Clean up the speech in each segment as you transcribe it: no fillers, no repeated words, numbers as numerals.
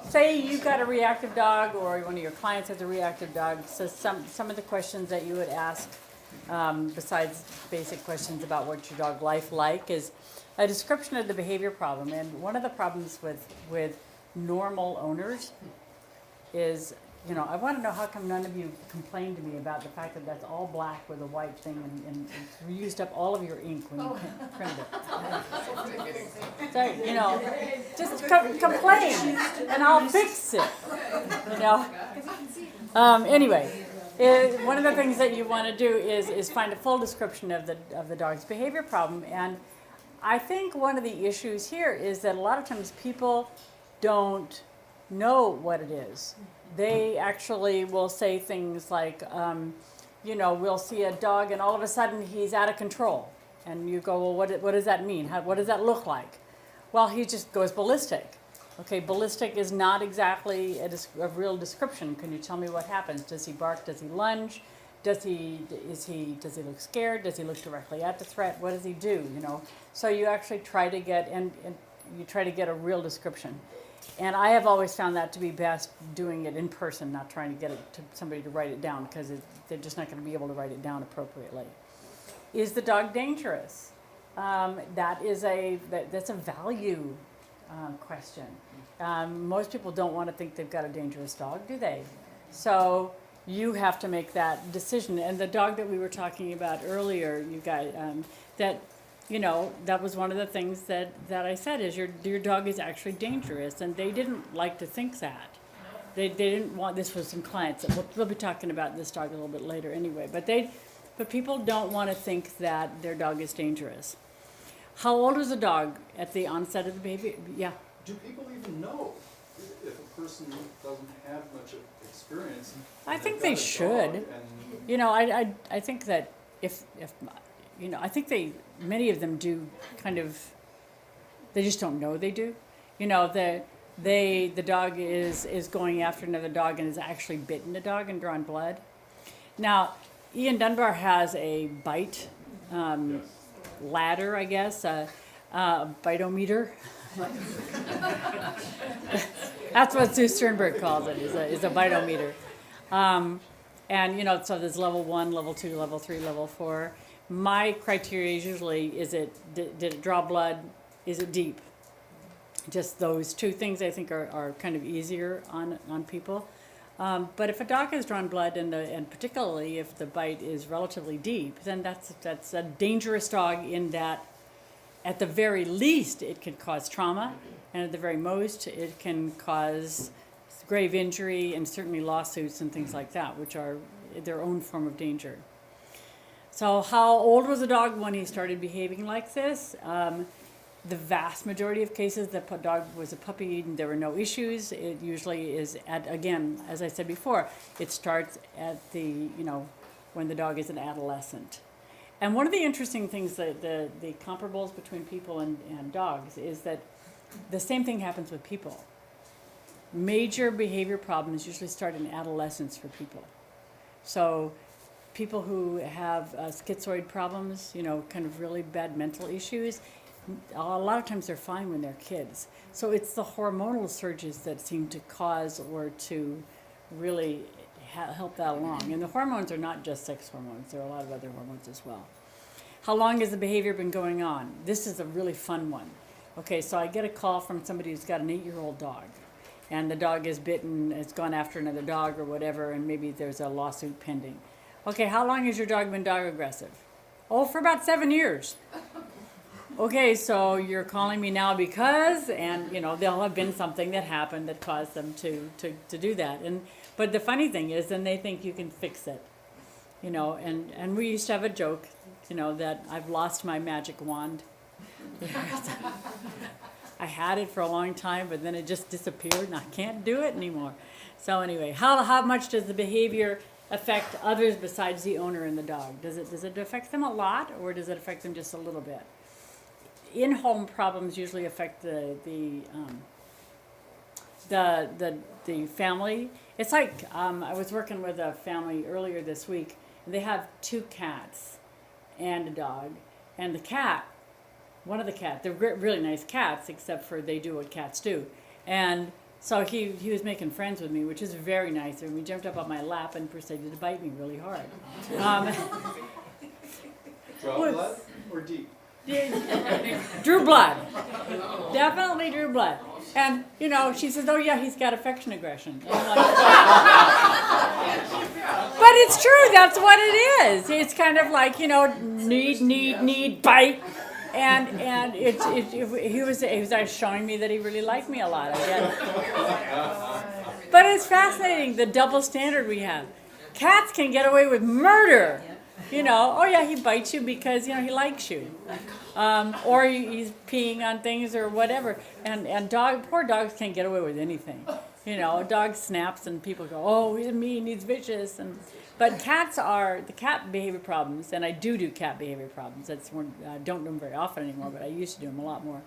say you got a reactive dog, or one of your clients has a reactive dog, so some of the questions that you would ask, besides basic questions about what's your dog life like, is a description of the behavior problem. And one of the problems with normal owners is, I want to know how come none of you complained to me about the fact that that's all black with a white thing, and you used up all of your ink when you printed it. So, just complain, and I'll fix it. Anyway, one of the things that you want to do is find a full description of the dog's behavior problem. And I think one of the issues here is that a lot of times people don't know what it is. They actually will say things like, we'll see a dog and all of a sudden he's out of control. And you go, well, what does that mean? What does that look like? Well, he just goes ballistic. Okay, ballistic is not exactly a real description. Can you tell me what happens? Does he bark? Does he lunge? Does he look scared? Does he look directly at the threat? What does he do? So you actually try to get a real description. And I have always found that to be best doing it in person, not trying to get it to somebody to write it down, because they're just not going to be able to write it down appropriately. Is the dog dangerous? That's a value question. Most people don't want to think they've got a dangerous dog, do they? So you have to make that decision. And the dog that we were talking about earlier, you guys, that was one of the things that I said is your dog is actually dangerous, and they didn't like to think that. They didn't want, this was some clients, we'll be talking about this dog a little bit later anyway, but people don't want to think that their dog is dangerous. How old is a dog at the onset of the behavior? Yeah. Do people even know if a person doesn't have much experience? I think they should. I think that if I think many of them do kind of, they just don't know they do. The dog is going after another dog and has actually bitten a dog and drawn blood. Now, Ian Dunbar has a bite ladder, I guess, a bitometer. That's what Sue Sternberg calls it, is a bitometer. And, so there's level 1, level 2, level 3, level 4. My criteria is usually, did it draw blood? Is it deep? Just those two things I think are kind of easier on people. But if a dog has drawn blood, and particularly if the bite is relatively deep, then that's a dangerous dog, in that at the very least it can cause trauma, and at the very most it can cause grave injury and certainly lawsuits and things like that, which are their own form of danger. So how old was the dog when he started behaving like this? The vast majority of cases, the dog was a puppy and there were no issues. It usually is again, as I said before, it starts at when the dog is an adolescent. And one of the interesting things, that the comparables between people and dogs, is that the same thing happens with people. Major behavior problems usually start in adolescence for people. So people who have schizoid problems, kind of really bad mental issues, a lot of times they're fine when they're kids. So it's the hormonal surges that seem to cause or to really help that along. And the hormones are not just sex hormones. There are a lot of other hormones as well. How long has the behavior been going on? This is a really fun one. Okay, so I get a call from somebody who's got an 8-year-old dog, and the dog is bitten, it's gone after another dog or whatever, and maybe there's a lawsuit pending. Okay, how long has your dog been dog aggressive? Oh, for about 7 years. Okay, so you're calling me now because, and there'll have been something that happened that caused them to do that. But the funny thing is, then they think you can fix it. And we used to have a joke, that I've lost my magic wand. I had it for a long time, but then it just disappeared and I can't do it anymore. So anyway, how much does the behavior affect others besides the owner and the dog? Does it affect them a lot, or does it affect them just a little bit? In-home problems usually affect the family. It's like I was working with a family earlier this week, and they have 2 cats and a dog, and one of the cats, they're really nice cats, except for they do what cats do, and So he was making friends with me, which is very nice. And he jumped up on my lap and proceeded to bite me really hard. Draw blood or deep? Drew blood. Definitely drew blood. And, you know, she says, oh yeah, he's got affection aggression. And I'm like, but it's true, that's what it is. It's kind of like, you know, need, bite. And he was showing me that he really liked me a lot. I guess. But it's fascinating, the double standard we have. Cats can get away with murder. You know, oh yeah, he bites you because, you know, he likes you. Or he's peeing on things or whatever. And poor dogs can't get away with anything. You know, a dog snaps and people go, oh, he's mean, he's vicious. But the cat behavior problems, and I do cat behavior problems. I don't do them very often anymore, but I used to do them a lot more.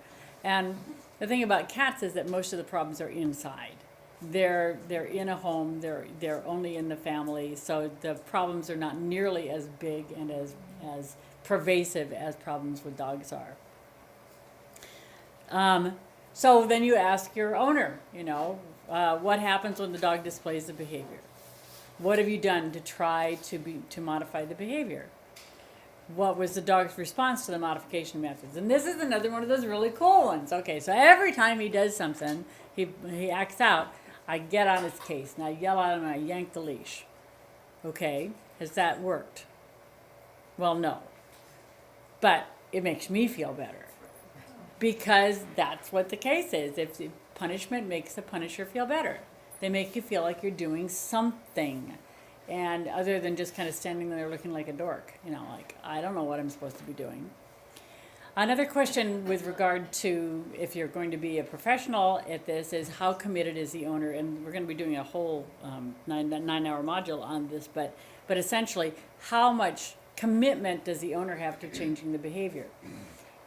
And the thing about cats is that most of the problems are inside. They're in a home, they're only in the family, so the problems are not nearly as big and as pervasive as problems with dogs are. So then you ask your owner, you know, what happens when the dog displays the behavior? What have you done to try to modify the behavior? What was the dog's response to the modification methods? And this is another one of those really cool ones. Okay, so every time he does something, he acts out, I get on his case and I yell at him and I yank the leash. Okay, has that worked? Well, no. But it makes me feel better because that's what the case is. If the punishment makes the punisher feel better, they make you feel like you're doing something. And other than just kind of standing there looking like a dork, you know, like, I don't know what I'm supposed to be doing. Another question with regard to if you're going to be a professional at this is how committed is the owner? And we're going to be doing a whole 9-hour module on this, but essentially, how much commitment does the owner have to changing the behavior?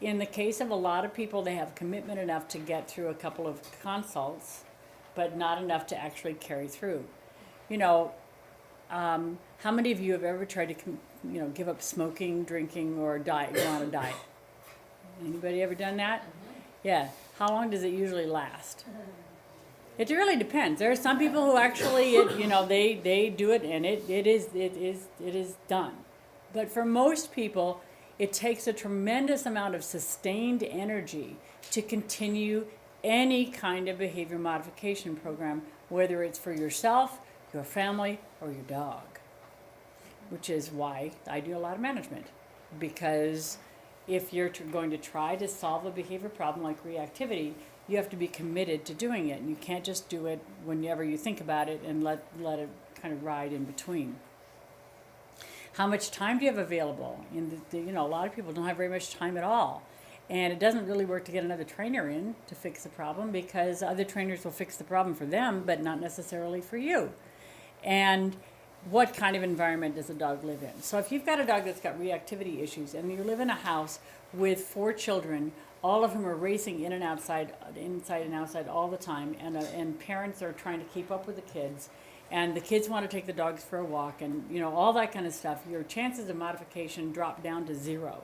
In the case of a lot of people, they have commitment enough to get through a couple of consults, but not enough to actually carry through. You know, how many of you have ever tried to, give up smoking, drinking, or go on a diet? Anybody ever done that? Yeah. How long does it usually last? It really depends. There are some people who actually, they do it and it is done. But for most people, it takes a tremendous amount of sustained energy to continue any kind of behavior modification program, whether it's for yourself, your family, or your dog. Which is why I do a lot of management. Because if you're going to try to solve a behavior problem like reactivity, you have to be committed to doing it. And you can't just do it whenever you think about it and let it kind of ride in between. How much time do you have available? A lot of people don't have very much time at all. And it doesn't really work to get another trainer in to fix the problem because other trainers will fix the problem for them, but not necessarily for you. And what kind of environment does a dog live in? So if you've got a dog that's got reactivity issues and you live in a house with 4 children, all of whom are racing in and outside, inside and outside all the time, and parents are trying to keep up with the kids, and the kids want to take the dogs for a walk, and all that kind of stuff, your chances of modification drop down to 0.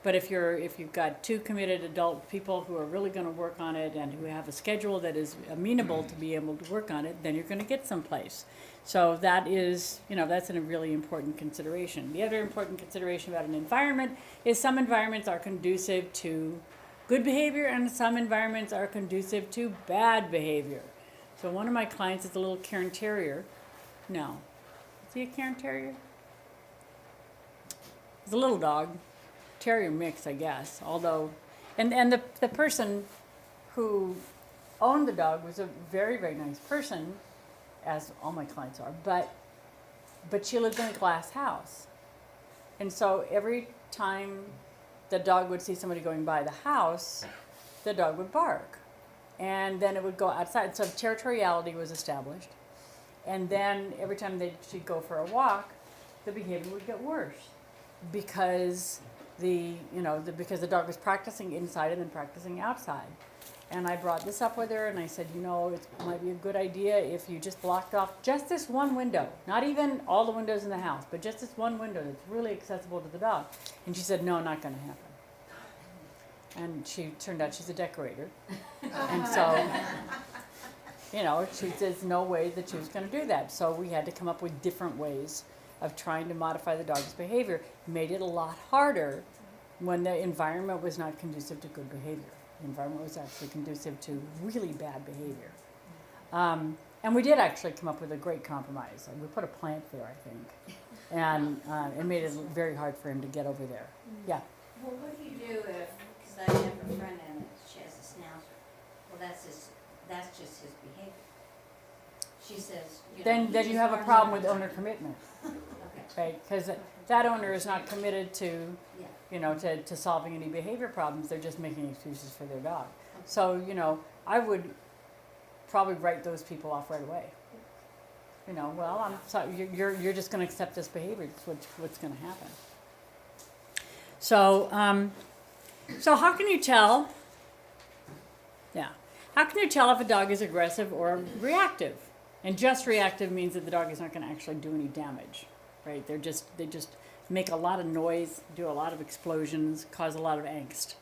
But if you've got 2 committed adult people who are really going to work on it and who have a schedule that is amenable to be able to work on it, then you're going to get someplace. So that is, that's a really important consideration. The other important consideration about an environment is some environments are conducive to good behavior and some environments are conducive to bad behavior. So one of my clients is a little Cairn Terrier. No. Is he a Cairn Terrier? He's a little dog. Terrier mix, I guess, although, and the person who owned the dog was a very, very nice person, as all my clients are, but she lived in a glass house. And so every time the dog would see somebody going by the house, the dog would bark. And then it would go outside. So territoriality was established. And then every time she'd go for a walk, the behavior would get worse because because the dog was practicing inside and then practicing outside. And I brought this up with her and I said, it might be a good idea if you just blocked off just this one window, not even all the windows in the house, but just this one window that's really accessible to the dog. And she said, no, not going to happen. And she turned out she's a decorator. And so, you know, there's no way that she was going to do that. So we had to come up with different ways of trying to modify the dog's behavior. Made it a lot harder when the environment was not conducive to good behavior. The environment was actually conducive to really bad behavior. And we did actually come up with a great compromise. We put a plant there, I think. And it made it very hard for him to get over there. Yeah. Well, what do you do if, because I have a friend and she has a schnauzer. Well, that's just his behavior. She says, you know, Then he you just have a barks problem all with the owner time. commitment, Okay, right? Because that owner is not committed to, yeah. you know, to solving any behavior problems. They're just making excuses for their dog. So, you know, I would probably write those people off right away. You know, well, I'm sorry, you're just going to accept this behavior. It's what's going to happen. So, so how can you tell? Yeah, how can you tell if a dog is aggressive or reactive? And just reactive means that the dog is not going to actually do any damage, right? They just make a lot of noise, do a lot of explosions, cause a lot of angst,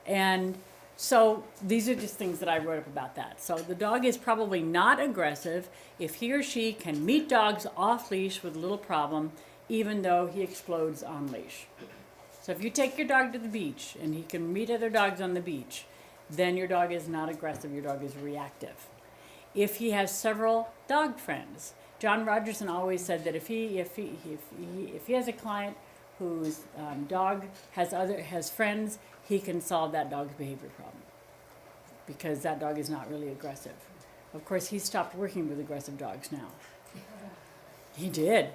and so these are just things that I wrote up about that. So the dog is probably not aggressive if he or she can meet dogs off leash with little problem, even though he explodes on leash. So if you take your dog to the beach and he can meet other dogs on the beach, then your dog is not aggressive, your dog is reactive. If he has several dog friends, John Rogerson always said that if he has a client whose dog has friends, he can solve that dog's behavior problem because that dog is not really aggressive. Of course, he stopped working with aggressive dogs now. He did.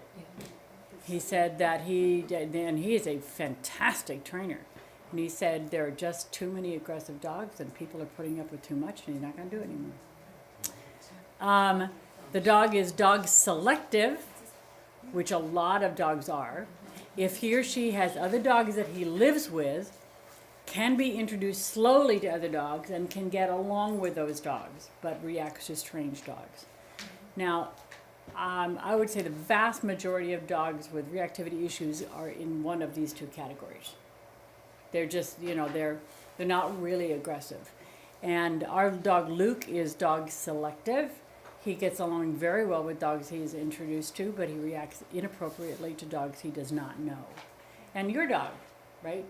He said that and he is a fantastic trainer. And he said there are just too many aggressive dogs and people are putting up with too much and he's not going to do it anymore. The dog is dog selective, which a lot of dogs are. If he or she has other dogs that he lives with, can be introduced slowly to other dogs and can get along with those dogs, but reacts to strange dogs. Now, I would say the vast majority of dogs with reactivity issues are in one of these two categories. They're just, you know, they're not really aggressive. And our dog Luke is dog selective. He gets along very well with dogs he is introduced to, but he reacts inappropriately to dogs he does not know. And your dog, right?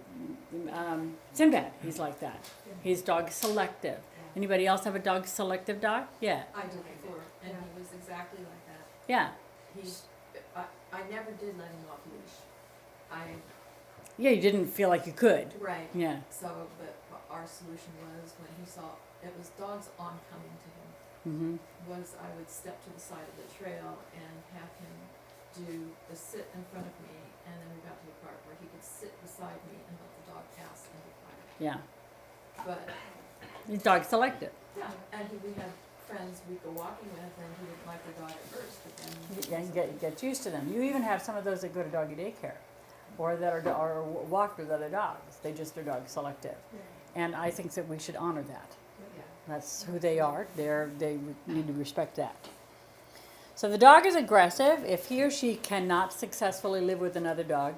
Sinbad, he's like that. He's dog selective. Anybody else have a dog selective dog? Yeah. I did before, and he was exactly like that. Yeah. I never did let him off leash. Yeah, you didn't feel like you could. Right. Yeah. So, but our solution was when he saw, it was dogs oncoming to him, Mm-hmm. was I would step to the side of the trail and have him do the sit in front of me, and then we got to the part where he could sit beside me and let the dog pass and be quiet. Yeah. But, He's dog selective. yeah, and we had friends we'd go walking with, and he didn't like their dog at first, but then. Yeah, you get used to them. You even have some of those that go to doggy daycare or that are walked with other dogs. They just are dog selective. And I think that we should honor that. Yeah. That's who they are. They need to respect that. So the dog is aggressive if he or she cannot successfully live with another dog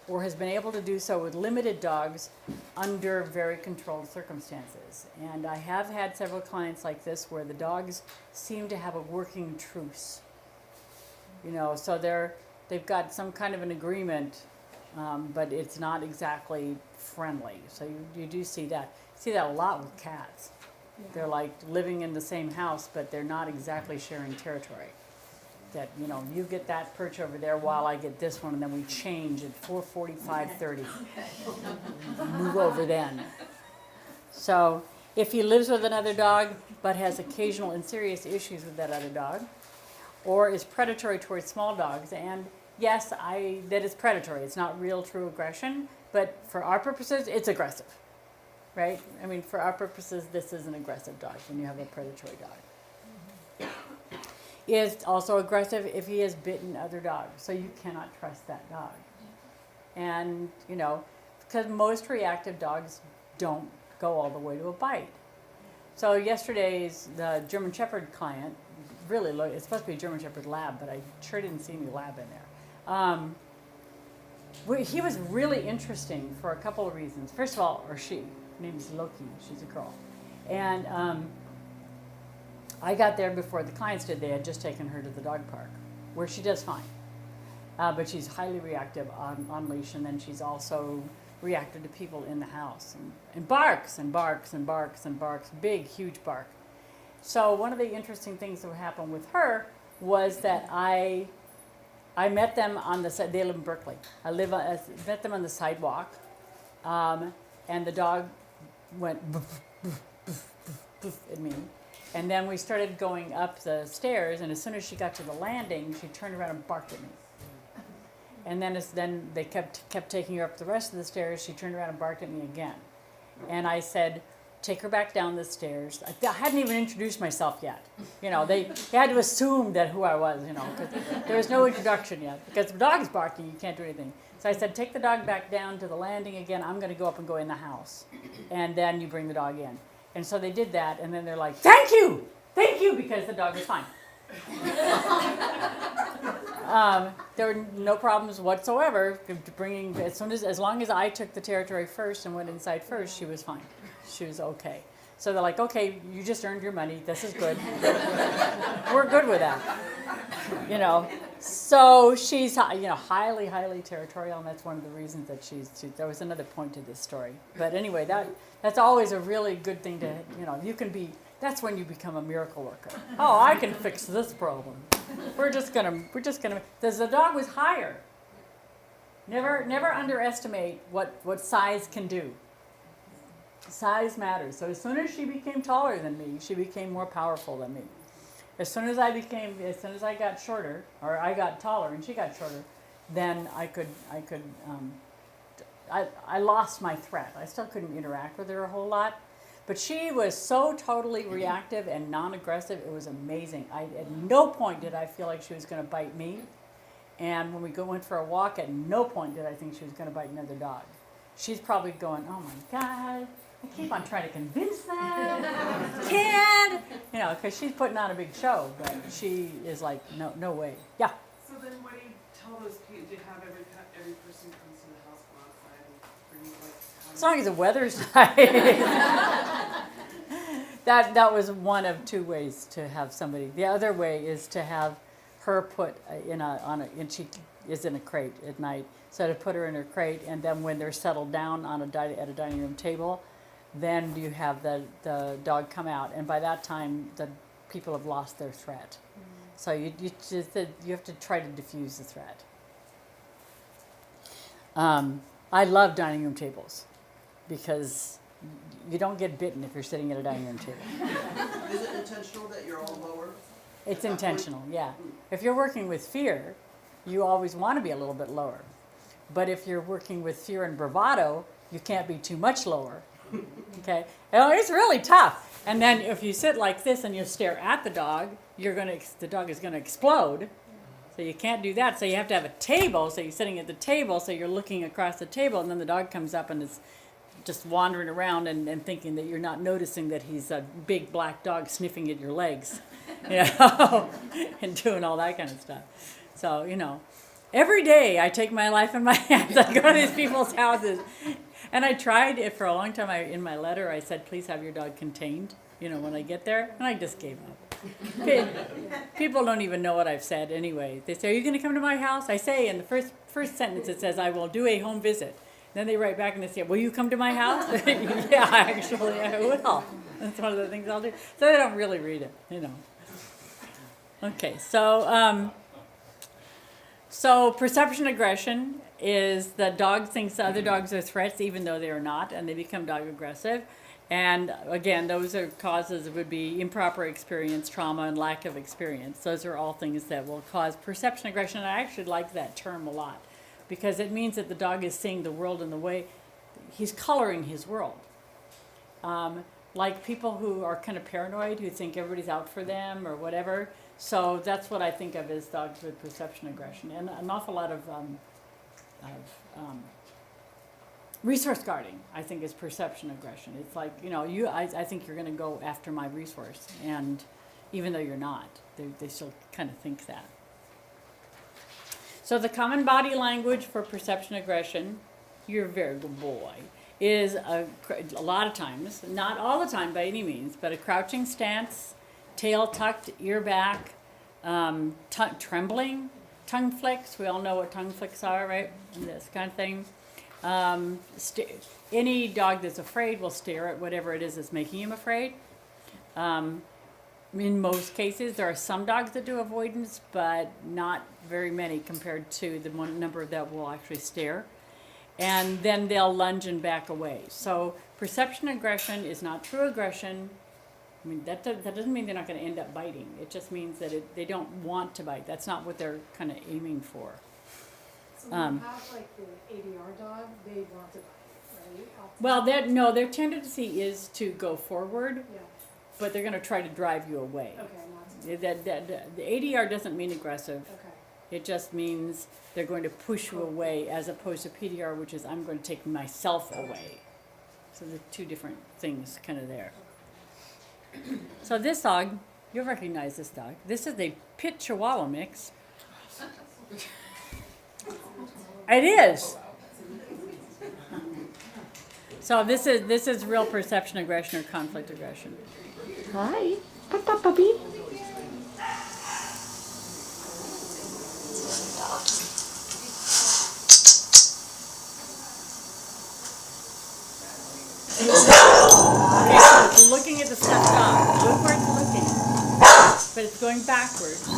or has been able to do so with limited dogs under very controlled circumstances. And I have had several clients like this where the dogs seem to have a working truce. You know, so they've got some kind of an agreement, but it's not exactly friendly. So you do see that. See that a lot with cats. They're like living in the same house, but they're not exactly sharing territory. That, you know, you get that perch over there while I get this one, and then we change at 4:45:30. Move over then. So if he lives with another dog, but has occasional and serious issues with that other dog, or is predatory towards small dogs, and yes, that is predatory. It's not real true aggression, but for our purposes, it's aggressive, right? I mean, for our purposes, this is an aggressive dog when you have a predatory dog. Is also aggressive if he has bitten other dogs, so you cannot trust that dog. And, you know, because most reactive dogs don't go all the way to a bite. So yesterday's the German Shepherd client, really low, it's supposed to be a German Shepherd lab, but I sure didn't see any lab in there. He was really interesting for a couple of reasons. First of all, or she, Her name is Loki. She's a girl. And I got there before the clients did. They had just taken her to the dog park, where she does fine. But she's highly reactive on leash, and then she's also reactive to people in the house, and barks and barks and barks and barks, big, huge bark. So one of the interesting things that happened with her was that I met them on the side. They live in Berkeley. Met them on the sidewalk, and the dog went boof, boof, boof, boof, boof at me. And then we started going up the stairs, and as soon as she got to the landing, she turned around and barked at me. And then they kept taking her up the rest of the stairs. She turned around and barked at me again. And I said, take her back down the stairs. I hadn't even introduced myself yet. You know, they had to assume that who I was, you know, because there was no introduction yet. Because the dog's barking, you can't do anything. So I said, take the dog back down to the landing again. I'm going to go up and go in the house. And then you bring the dog in. And so they did that, and then they're like, thank you, because the dog was fine. There were no problems whatsoever bringing, as long as I took the territory first and went inside first, she was fine. She was okay. So they're like, okay, you just earned your money. This is good. We're good with that. You know, so she's, you know, highly, highly territorial, and that's one of the reasons that there was another point to this story. But anyway, that's always a really good thing to, you know, that's when you become a miracle worker. Oh, I can fix this problem. We're just gonna, the dog was higher. Never underestimate what size can do. Size matters. So as soon as she became taller than me, she became more powerful than me. As soon as I got shorter, or I got taller and she got shorter, then I lost my threat. I still couldn't interact with her a whole lot. But she was so totally reactive and non-aggressive, it was amazing. At no point did I feel like she was going to bite me. And when we went for a walk, at no point did I think she was going to bite another dog. She's probably going, oh my God, I keep on trying to convince them. Can't! You know, because she's putting on a big show, but she is like, no way. Yeah? So then what do you tell those people? Do you have every person comes to the house, go outside and bring you like... As long as the weather's nice. That was one of two ways to have somebody. The other way is to have her put and she is in a crate at night. So to put her in her crate, and then when they're settled down at a dining room table, then you have the dog come out, and by that time the people have lost their threat. So you have to try to diffuse the threat. I love dining room tables because you don't get bitten if you're sitting at a dining room table. Is it intentional that you're all lower? It's intentional, yeah. If you're working with fear, you always want to be a little bit lower. But if you're working with fear and bravado, you can't be too much lower. Okay? It's really tough. And then if you sit like this and you stare at the dog, the dog is going to explode. So you can't do that. So you have to have a table. So you're sitting at the table, so you're looking across the table, and then the dog comes up and is just wandering around and thinking that you're not noticing that he's a big black dog sniffing at your legs, you know, and doing all that kind of stuff. So, you know, every day I take my life in my hands. I go to these people's houses. And I tried it for a long time. In my letter, I said, please have your dog contained, you know, when I get there. And I just gave up. People don't even know what I've said anyway. They say, are you going to come to my house? I say in the first sentence, it says, I will do a home visit. Then they write back and they say, will you come to my house? Yeah, actually, I will. That's one of the things I'll do. So they don't really read it, you know. Okay, so perception aggression is that dog thinks other dogs are threats even though they are not, and they become dog aggressive. And again, those are causes would be improper experience, trauma, and lack of experience. Those are all things that will cause perception aggression. And I actually like that term a lot because it means that the dog is seeing the world in the way he's coloring his world. Like people who are kind of paranoid, who think everybody's out for them or whatever. So that's what I think of as dogs with perception aggression, and an awful lot of resource guarding, I think, is perception aggression. It's like, you know, I think you're going to go after my resource, and even though you're not, they still kind of think that. So the common body language for perception aggression, you're a very good boy, is a lot of times, not all the time by any means, but a crouching stance, tail tucked, ear back, trembling, tongue flicks. We all know what tongue flicks are, right? And this kind of thing. Any dog that's afraid will stare at whatever it is that's making him afraid. In most cases, there are some dogs that do avoidance, but not very many compared to the one number that will actually stare. And then they'll lunge and back away. So perception aggression is not true aggression. I mean, that doesn't mean they're not going to end up biting. It just means that they don't want to bite. That's not what they're kind of aiming for. So when you have like the ADR dog, they want to bite, right? Well, their tendency is to go forward, Yeah, but they're going to try to drive you away. okay, not to, The ADR doesn't mean aggressive. okay. It just means they're going to push you away, as opposed to PDR, which is I'm going to take myself away. So the two different things kind of there. So this dog, you'll recognize this dog. This is a Pit Chihuahua mix. It is. So this is real perception aggression or conflict aggression. Hi. What's up, puppy? Okay, so it's looking at the stuffed dog. Look where it's looking. But it's going backwards.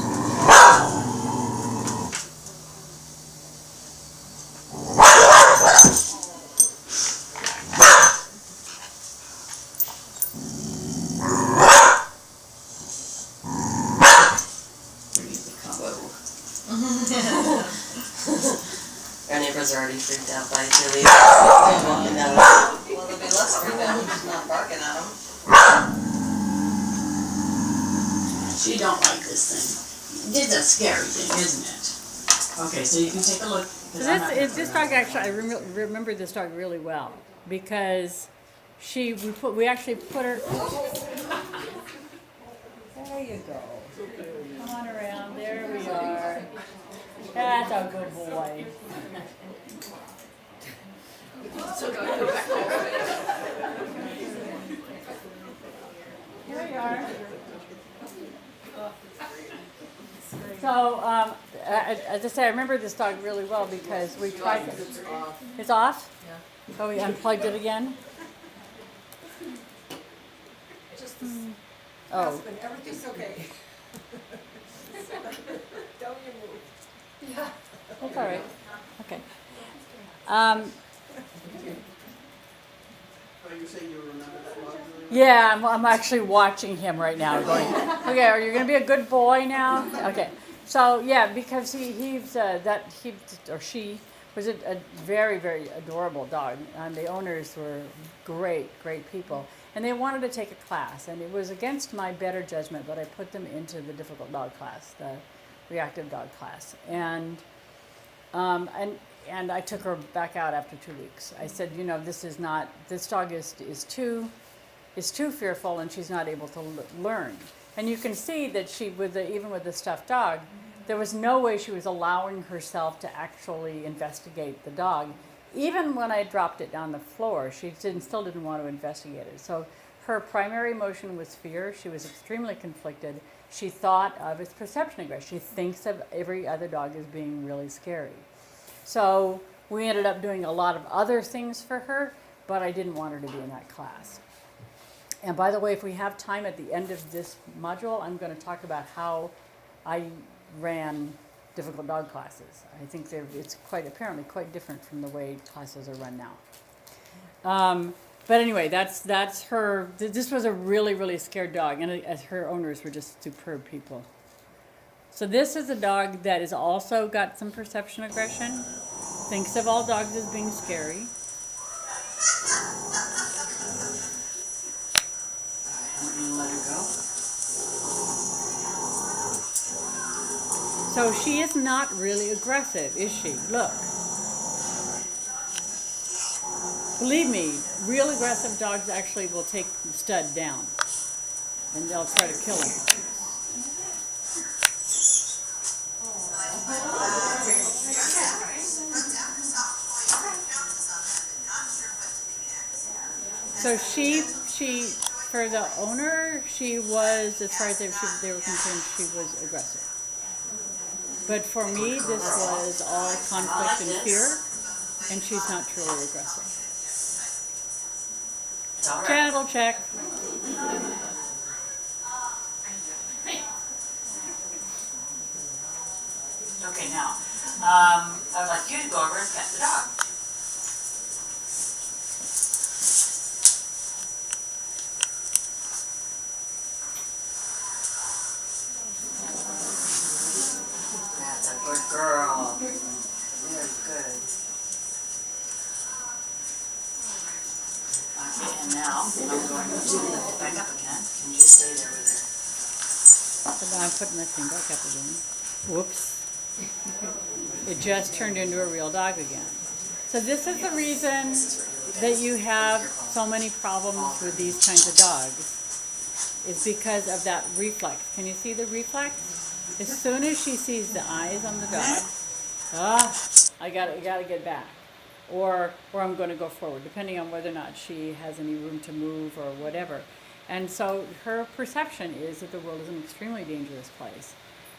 Our neighbors are already freaked out by Julie. Walking down. Well, they'll be less freaked out when she's not barking at them. She don't like this thing. It's a scary thing, isn't it? Okay, so you can take a look. This dog actually, I remember this dog really well because we actually put her. There you go. Come on around. There we are. That's a good boy. Here we are. So, as I say, I remember this dog really well because we tried to. It's off? Yeah. So we unplugged it again? Oh. Everything's okay. Don't you move. Yeah. That's all right. Okay. Are you saying you remember that dog, Julie? Yeah, I'm actually watching him right now going, okay, are you going to be a good boy now? Okay. So, yeah, because he or she was a very, very adorable dog. And the owners were great people. And they wanted to take a class. And it was against my better judgment, but I put them into the difficult dog class, the reactive dog class. And I took her back out after 2 weeks. I said, this dog is too fearful and she's not able to learn. And you can see that even with the stuffed dog, there was no way she was allowing herself to actually investigate the dog. Even when I dropped it down the floor, she still didn't want to investigate it. So her primary emotion was fear. She was extremely conflicted. She thought of its perception aggression. She thinks of every other dog as being really scary. So we ended up doing a lot of other things for her, but I didn't want her to be in that class. And by the way, if we have time at the end of this module, I'm going to talk about how I ran difficult dog classes. I think it's apparently quite different from the way classes are run now. But anyway, that's her. This was a really, really scared dog, and her owners were just superb people. So this is a dog that has also got some perception aggression, thinks of all dogs as being scary. Let her go. So she is not really aggressive, is she? Look. Believe me, real aggressive dogs actually will take the stud down, and they'll try to kill him. So she, for the owner, she was, as far as they were concerned, she was aggressive. But for me, this was all conflict and fear, and she's not truly aggressive. It's all right. Genital check. Okay, now, I would like you to go over and pet the dog. That's a good girl. Very good. Okay, and now I'm going to back up again. Can you just stay there with her? So now I'm putting that thing back up again. Whoops. It just turned into a real dog again. So this is the reason that you have so many problems with these kinds of dogs. It's because of that reflex. Can you see the reflex? As soon as she sees the eyes on the dog, I gotta get back. Or I'm gonna go forward, depending on whether or not she has any room to move or whatever. And so her perception is that the world is an extremely dangerous place.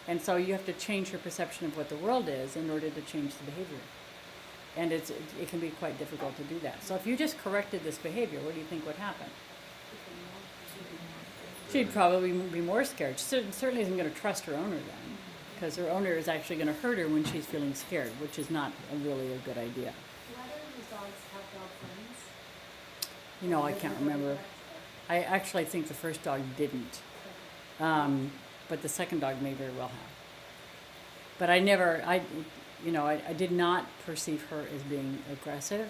And so you have to change her perception of what the world is in order to change the behavior. And it can be quite difficult to do that. So if you just corrected this behavior, what do you think would happen? She'd probably be more scared. She certainly isn't going to trust her owner then, because her owner is actually going to hurt her when she's feeling scared, which is not really a good idea. Why don't these dogs have dog friends? You know, I can't remember. I actually think the first dog didn't. But the second dog may very well have. But I did not perceive her as being aggressive.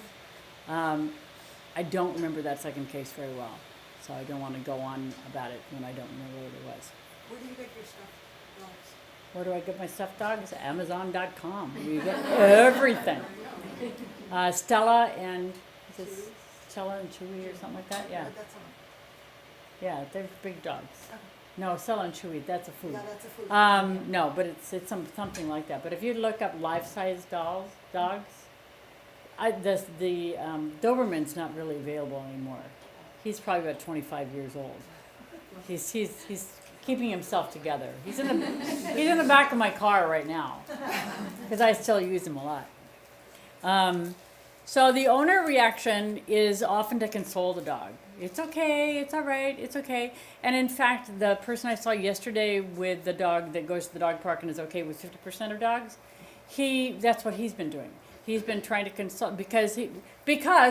I don't remember that second case very well, so I don't want to go on about it when I don't remember what it was. Where do you get your stuffed dogs? Where do I get my stuffed dogs? Amazon.com. You get everything. Stella and, is it Stella and Chewy or something like that? Yeah. That's on. Yeah, they're big dogs. No, Stella and Chewy, that's a food. Yeah, that's a food. No, but it's something like that. But if you look up life-size dogs, the Doberman's not really available anymore. He's probably about 25 years old. He's keeping himself together. He's in the back of my car right now because I still use him a lot. So the owner reaction is often to console the dog. It's okay, it's all right, it's okay. And in fact, the person I saw yesterday with the dog that goes to the dog park and is okay with 50% of dogs, that's what he's been doing. He's been trying to console, because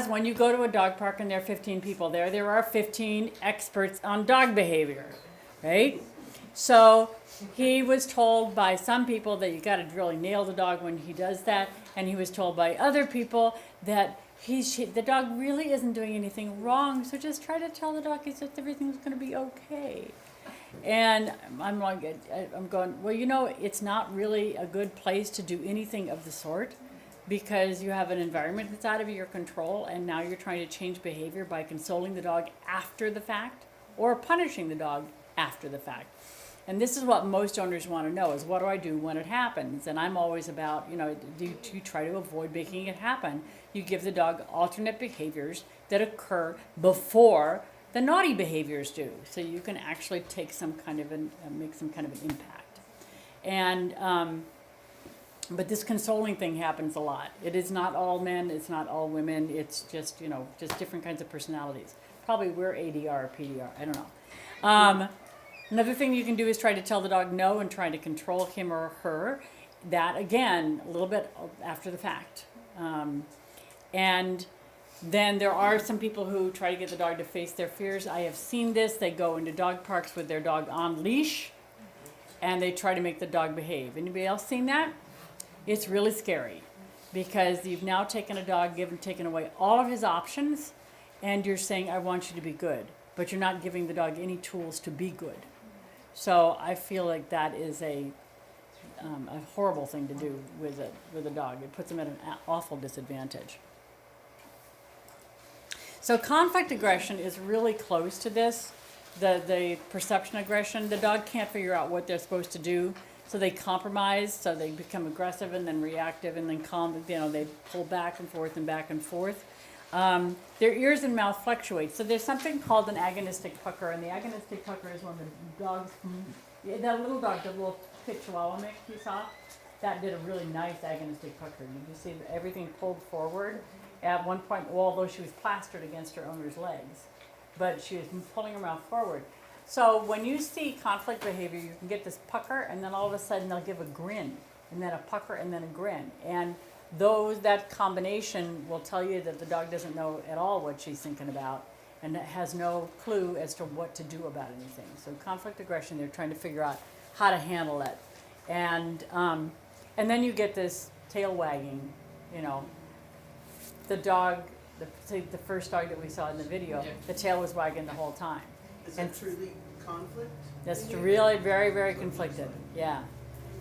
when you go to a dog park and there are 15 people there are 15 experts on dog behavior, right? So he was told by some people that you got to really nail the dog when he does that, and he was told by other people that the dog really isn't doing anything wrong, so just try to tell the dog that everything's going to be okay. And I'm going, well, it's not really a good place to do anything of the sort, because you have an environment that's out of your control, and now you're trying to change behavior by consoling the dog after the fact or punishing the dog after the fact. And this is what most owners want to know, is what do I do when it happens? And I'm always about, do you try to avoid making it happen? You give the dog alternate behaviors that occur before the naughty behaviors do, so you can actually take make some kind of an impact. And but this consoling thing happens a lot. It is not all men, it's not all women, it's just different kinds of personalities. Probably we're ADR or PDR, I don't know. Another thing you can do is try to tell the dog no and try to control him or her. That, again, a little bit after the fact. And then there are some people who try to get the dog to face their fears. I have seen this. They go into dog parks with their dog on leash, and they try to make the dog behave. Anybody else seen that? It's really scary, because you've now taken a dog, taken away all of his options, and you're saying, I want you to be good. But you're not giving the dog any tools to be good. So I feel like that is a horrible thing to do with a dog. It puts them at an awful disadvantage. So conflict aggression is really close to this. The perception aggression, the dog can't figure out what they're supposed to do, so they compromise, so they become aggressive and then reactive and then calm. They pull back and forth and back and forth. their ears and mouth fluctuate. So there's something called an agonistic pucker, and the agonistic pucker is when the dogs, that little dog, the little pit chihuahua mix you saw, that did a really nice agonistic pucker. You can see everything pulled forward. At one point, although she was plastered against her owner's legs, but she was pulling her mouth forward. So when you see conflict behavior, you can get this pucker, and then all of a sudden they'll give a grin, and then a pucker, and then a grin. And that combination will tell you that the dog doesn't know at all what she's thinking about, and has no clue as to what to do about anything. So conflict aggression, they're trying to figure out how to handle it. And then you get this tail wagging, you know. The dog, the first dog that we saw in the video, the tail was wagging the whole time. Is And that truly conflict? that's really very, very conflicted, yeah.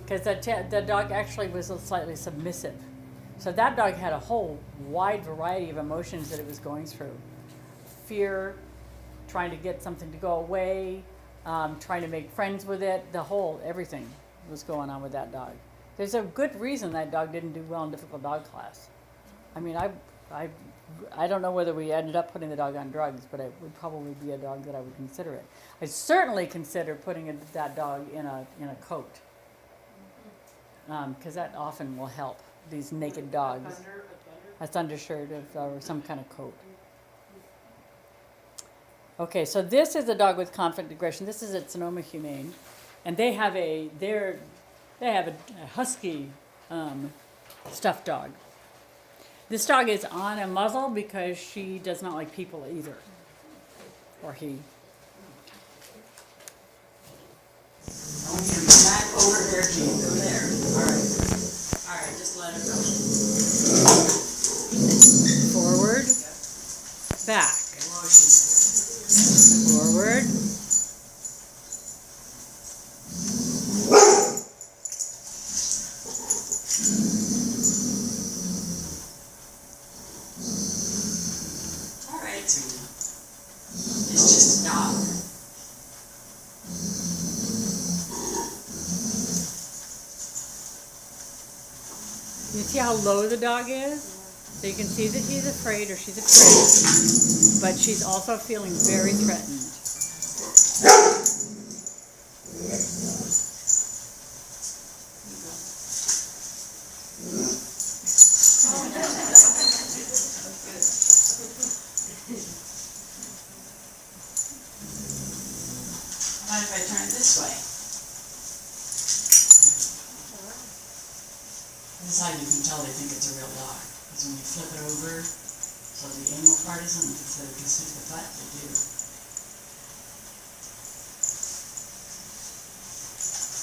Because the dog actually was slightly submissive. So that dog had a whole wide variety of emotions that it was going through. Fear, trying to get something to go away, trying to make friends with it, everything was going on with that dog. There's a good reason that dog didn't do well in difficult dog class. I mean, I don't know whether we ended up putting the dog on drugs, but it would probably be a dog that I would consider it. I'd certainly consider putting that dog in a coat, because that often will help these naked dogs. A thunder shirt or some kind of coat. Okay, so this is a dog with conflict aggression. This is at Sonoma Humane, and they have a husky stuffed dog. This dog is on a muzzle because she does not like people either, or he. I want you to come back over there, Jean, go there. All right, just let her go. Forward, back, forward, All right, Tina. It's just a dog. You see how low the dog is? So you can see that he's afraid or she's afraid, but she's also feeling very threatened. Mind if I turn it this way? This is how you can tell they think it's a real dog. Because when you flip it over, so the anal part is on it, so they can see the butt, they do.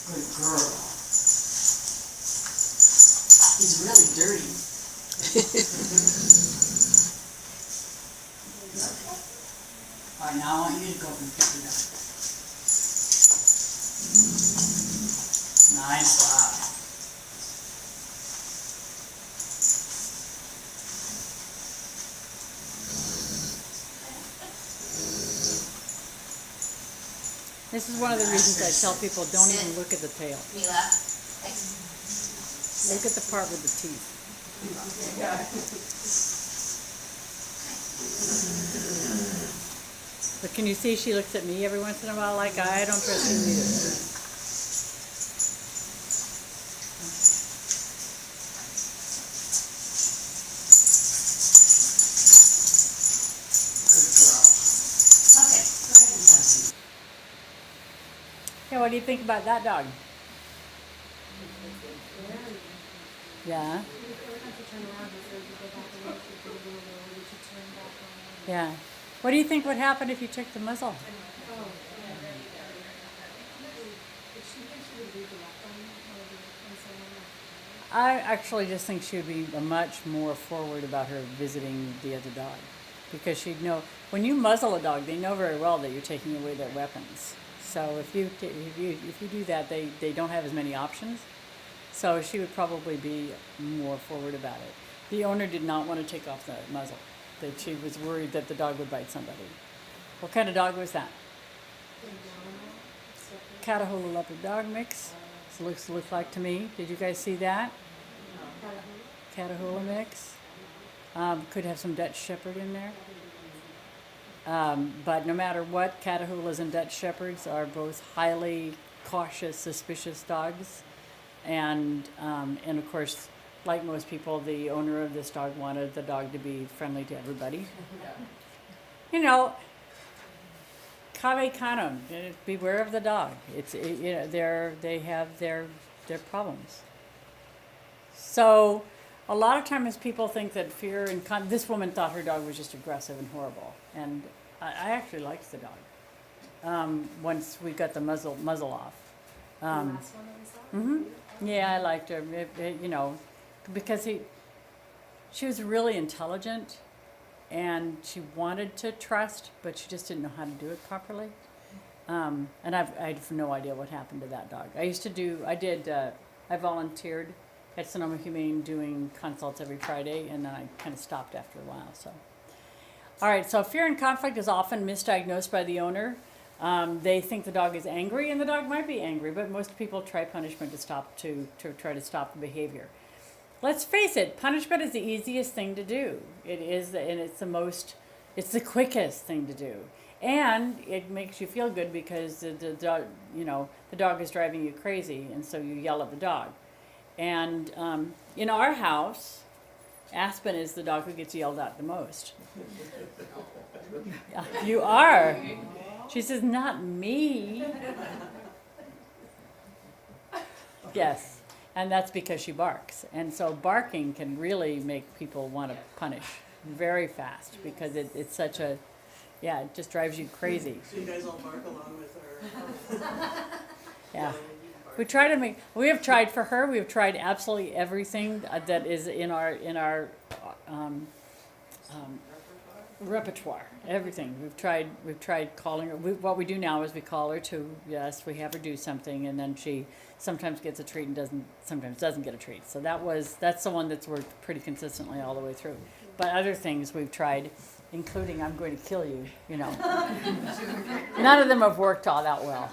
Good girl. He's really dirty. All right, now I want you to go up and pick it up. Nice job. This is one of the reasons I tell people don't even look at the tail. Mila. Look at the part with the teeth. But can you see she looks at me every once in a while like I don't trust you either. Yeah, what do you think about that dog? Yeah. Yeah. What do you think would happen if you took the muzzle? I actually just think she would be much more forward about her visiting the other dog, because she'd know when you muzzle a dog, they know very well that you're taking away their weapons. So if you do that, they don't have as many options. So she would probably be more forward about it. The owner did not want to take off the muzzle. That she was worried that the dog would bite somebody. What kind of dog was that? Catahoula leopard dog mix. So looks like to me. Did you guys see that? Catahoula mix. Could have some Dutch Shepherd in there. But no matter what, Catahoulas and Dutch Shepherds are both highly cautious, suspicious dogs. And of course, like most people, the owner of this dog wanted the dog to be friendly to everybody. You know, cave canem, beware of the dog. They have their problems. So, a lot of times people think that fear and this woman thought her dog was just aggressive and horrible, and I actually liked the dog. Once we got the muzzle off. The last one that we saw? Mhm. Yeah, I liked her. Because she was really intelligent, and she wanted to trust, but she just didn't know how to do it properly. And I have no idea what happened to that dog. I volunteered at Sonoma Humane doing consults every Friday, and then I kind of stopped after a while. So, all right. So fear and conflict is often misdiagnosed by the owner. They think the dog is angry, and the dog might be angry, but most people try punishment to try to stop the behavior. Let's face it, punishment is the easiest thing to do. It is, and it's the quickest thing to do, and it makes you feel good because the dog is driving you crazy, and so you yell at the dog. And in our house, Aspen is the dog who gets yelled at the most. You are. She says, "Not me." Yes, and that's because she barks. And so barking can really make people want to punish very fast because it's such a, it just drives you crazy. So you guys all bark along with her? Yeah. We have tried for her, we have tried absolutely everything that is in our repertoire, everything. We've tried calling her. What we do now is we call her to, yes, we have her do something, and then she sometimes gets a treat and sometimes doesn't get a treat. So that's the one that's worked pretty consistently all the way through. But other things we've tried, including "I'm going to kill you," none of them have worked all that well.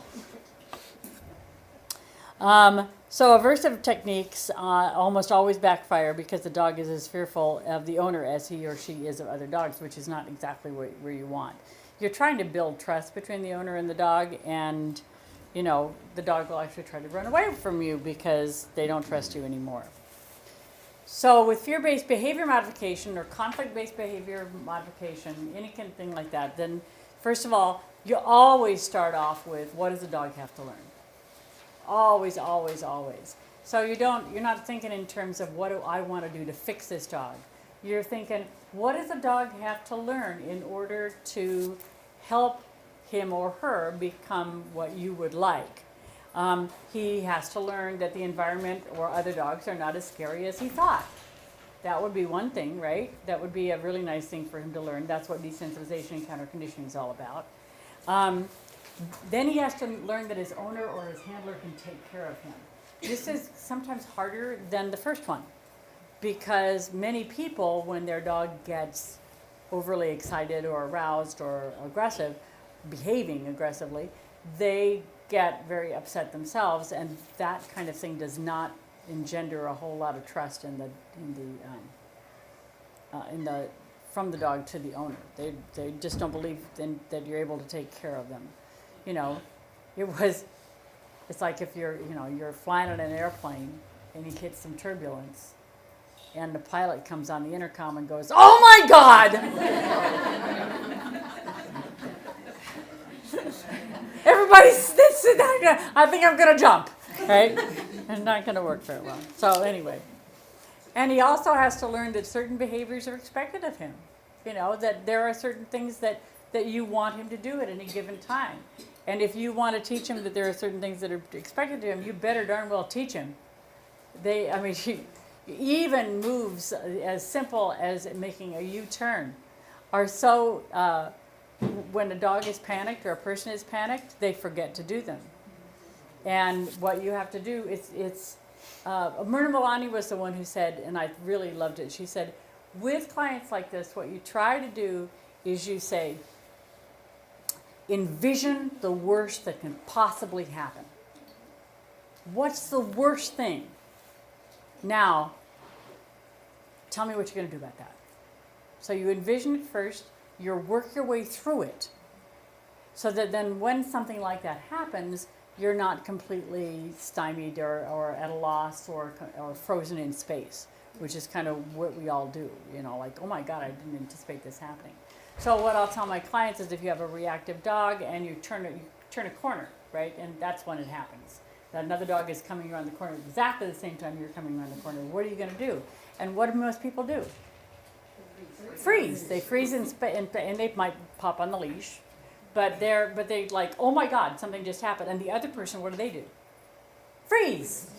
So aversive techniques almost always backfire because the dog is as fearful of the owner as he or she is of other dogs, which is not exactly where you want. You're trying to build trust between the owner and the dog, and the dog will actually try to run away from you because they don't trust you anymore. So with fear-based behavior modification or conflict-based behavior modification, anything like that, then first of all, you always start off with, what does the dog have to learn? Always, always, always. So you're not thinking in terms of what do I want to do to fix this dog. You're thinking, what does the dog have to learn in order to help him or her become what you would like? He has to learn that the environment or other dogs are not as scary as he thought. That would be one thing, right? That would be a really nice thing for him to learn. That's what desensitization and counter conditioning is all about. Then he has to learn that his owner or his handler can take care of him. This is sometimes harder than the first one because many people, when their dog gets overly excited or aroused or aggressive, behaving aggressively, they get very upset themselves, and that kind of thing does not engender a whole lot of trust from the dog to the owner. They just don't believe that you're able to take care of them. It's like if you're flying on an airplane and you hit some turbulence and the pilot comes on the intercom and goes, "Oh my God!" Everybody sit down. I think I'm going to jump, right? It's not going to work very well. So anyway. And he also has to learn that certain behaviors are expected of him. That there are certain things that you want him to do at any given time. And if you want to teach him that there are certain things that are expected of him, you better darn well teach him. Even moves as simple as making a U-turn are so, when a dog is panicked or a person is panicked, they forget to do them. And what you have to do is, Myrna Milani was the one who said, and I really loved it, she said, with clients like this, what you try to do is you say, envision the worst that can possibly happen. What's the worst thing? Now, tell me what you're going to do about that. So you envision it first, you work your way through it, so that then when something like that happens, you're not completely stymied or at a loss or frozen in space, which is kind of what we all do, like, oh my God, I didn't anticipate this happening. So what I'll tell my clients is if you have a reactive dog and you turn a corner, right, and that's when it happens. That another dog is coming around the corner exactly the same time you're coming around the corner. What are you going to do? And what do most people do? Freeze. They freeze and they might pop on the leash, but they like, oh my God, something just happened. And the other person, what do? Freeze.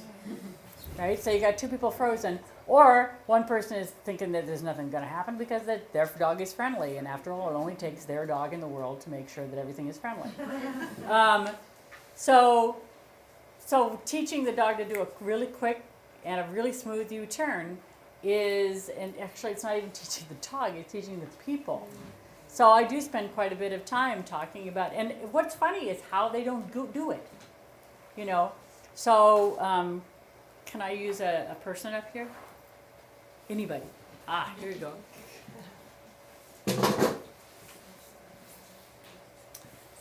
Right? So you got two people frozen, or one person is thinking that there's nothing going to happen because their dog is friendly, and after all, it only takes their dog in the world to make sure that everything is friendly. So teaching the dog to do a really quick and a really smooth U-turn and actually it's not even teaching the dog, it's teaching the people. So I do spend quite a bit of time talking about, and what's funny is how they don't do it, So can I use a person up here? Anybody? Here you go.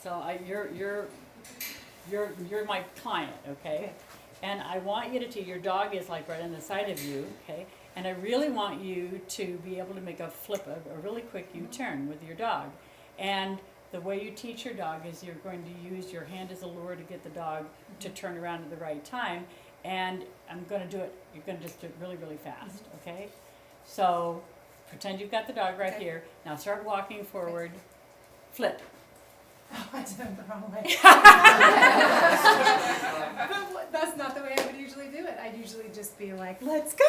So you're my client, okay? And I want you to your dog is like right on the side of you, okay? And I really want you to be able to make a flip, a really quick U-turn with your dog. And the way you teach your dog is you're going to use your hand as a lure to get the dog to turn around at the right time. And I'm going to do it, you're going to just do it really, really fast, okay? So pretend you've got the dog right here. Now start walking forward, flip. Oh, I did it the wrong way. But that's not the way I would usually do it. I'd usually just be like, let's go.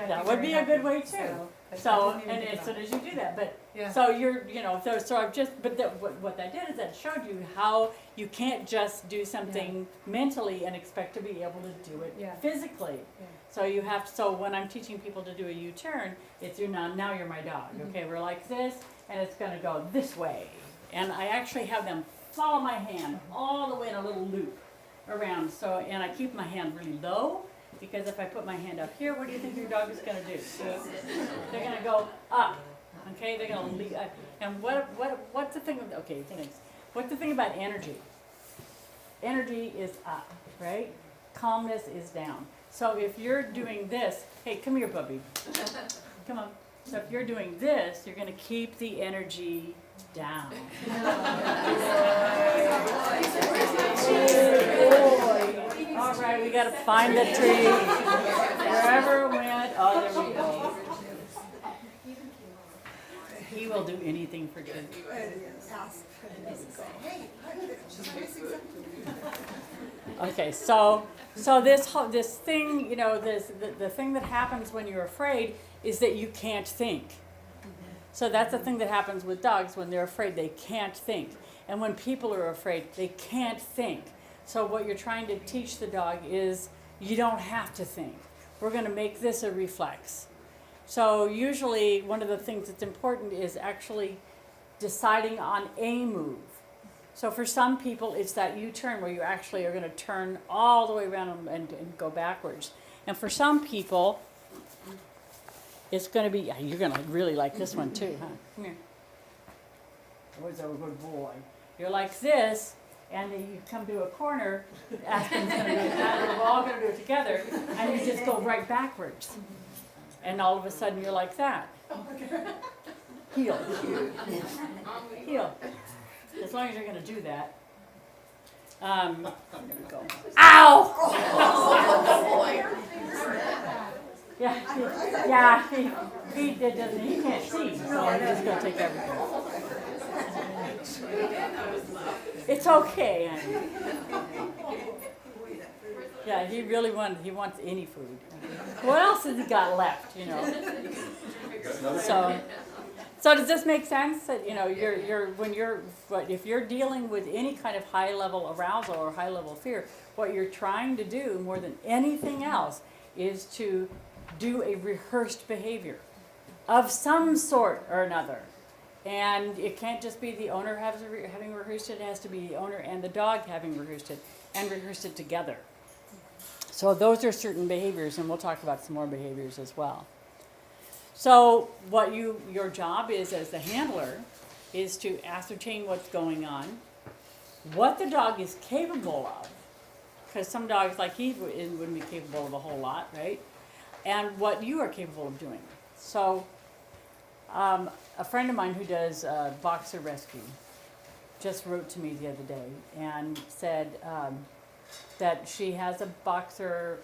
That would be a good way too. So, I didn't even and think as soon about as you do that, but Yeah. so you're, so I've just, but what that did is that showed you how you can't just do something mentally and expect to be able to do it Yeah. physically. Yeah. So you have, so when I'm teaching people to do a U-turn, it's now you're my dog. Okay, we're like this, and it's gonna go this way. And I actually have them follow my hand all the way in a little loop around. So, and I keep my hand really low, because if I put my hand up here, what do you think your dog is going to do? They're going to go up. Okay, they're going to lead. And what's the thing? Okay, thanks. What's the thing about energy? Energy is up, right? Calmness is down. So if you're doing this, hey, come here, puppy. Come on. So if you're doing this, you're going to keep the energy down. All right, we got to find the tree. Wherever it went, there we go. He will do anything for you. Okay, so this thing, the thing that happens when you're afraid is that you can't think. So that's the thing that happens with dogs when they're afraid. They can't think. And when people are afraid, they can't think. So what you're trying to teach the dog is you don't have to think. We're going to make this a reflex. So usually one of the things that's important is actually deciding on a move. So for some people, it's that U-turn where you actually are going to turn all the way around and go backwards. And for some people, it's going to be, you're going to really like this one too, huh? Come here. Where's our good boy? You're like this, and then you come to a corner, Aspen's going to do that, we're all going to do it together, and you just go right backwards. And all of a sudden you're like that. Heel. Heel. As long as you're going to do that. I'm going to go. Ow! Yeah, he doesn't, he can't see, so I'm just going to take everything. It's okay, honey. Yeah, he wants any food. What else has he got left, So does this make sense that, if you're dealing with any kind of high level arousal or high level fear, what you're trying to do more than anything else is to do a rehearsed behavior of some sort or another. And it can't just be the owner having rehearsed it, it has to be the owner and the dog having rehearsed it, and rehearsed it together. So those are certain behaviors, and we'll talk about some more behaviors as well. So what your job is as the handler is to ascertain what's going on, what the dog is capable of, because some dogs like he wouldn't be capable of a whole lot, right? And what you are capable of doing. So a friend of mine who does boxer rescue just wrote to me the other day and said that she has a boxer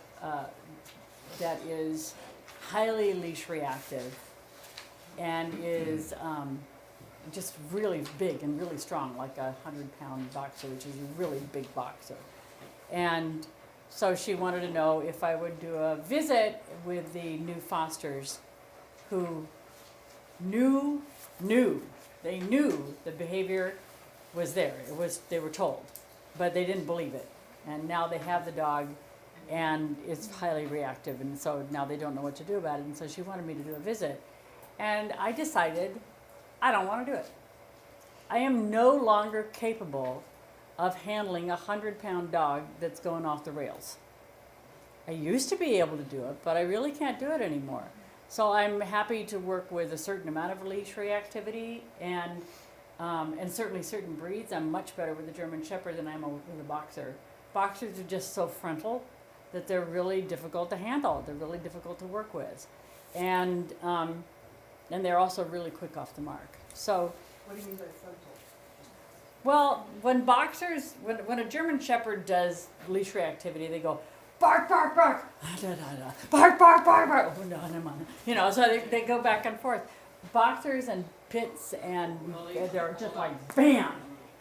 that is highly leash reactive and is just really big and really strong, like a 100-pound boxer, which is a really big boxer. And so she wanted to know if I would do a visit with the new fosters who knew the behavior was there. They were told, but they didn't believe it. And now they have the dog and it's highly reactive, and so now they don't know what to do about it. And so she wanted me to do a visit. And I decided I don't want to do it. I am no longer capable of handling a 100-pound dog that's going off the rails. I used to be able to do it, but I really can't do it anymore. So I'm happy to work with a certain amount of leash reactivity, and certainly certain breeds. I'm much better with the German Shepherd than I am with a boxer. Boxers are just so frontal that they're really difficult to handle. They're really difficult to work with, and they're also really quick off the mark. So. What do you mean by frontal? Well, when a German Shepherd does leash reactivity, they go bark, bark, bark, da, da, da, bark, bark, bark, bark. Oh, no, no, you know, so they go back and forth. Boxers and pits and they're just like bam,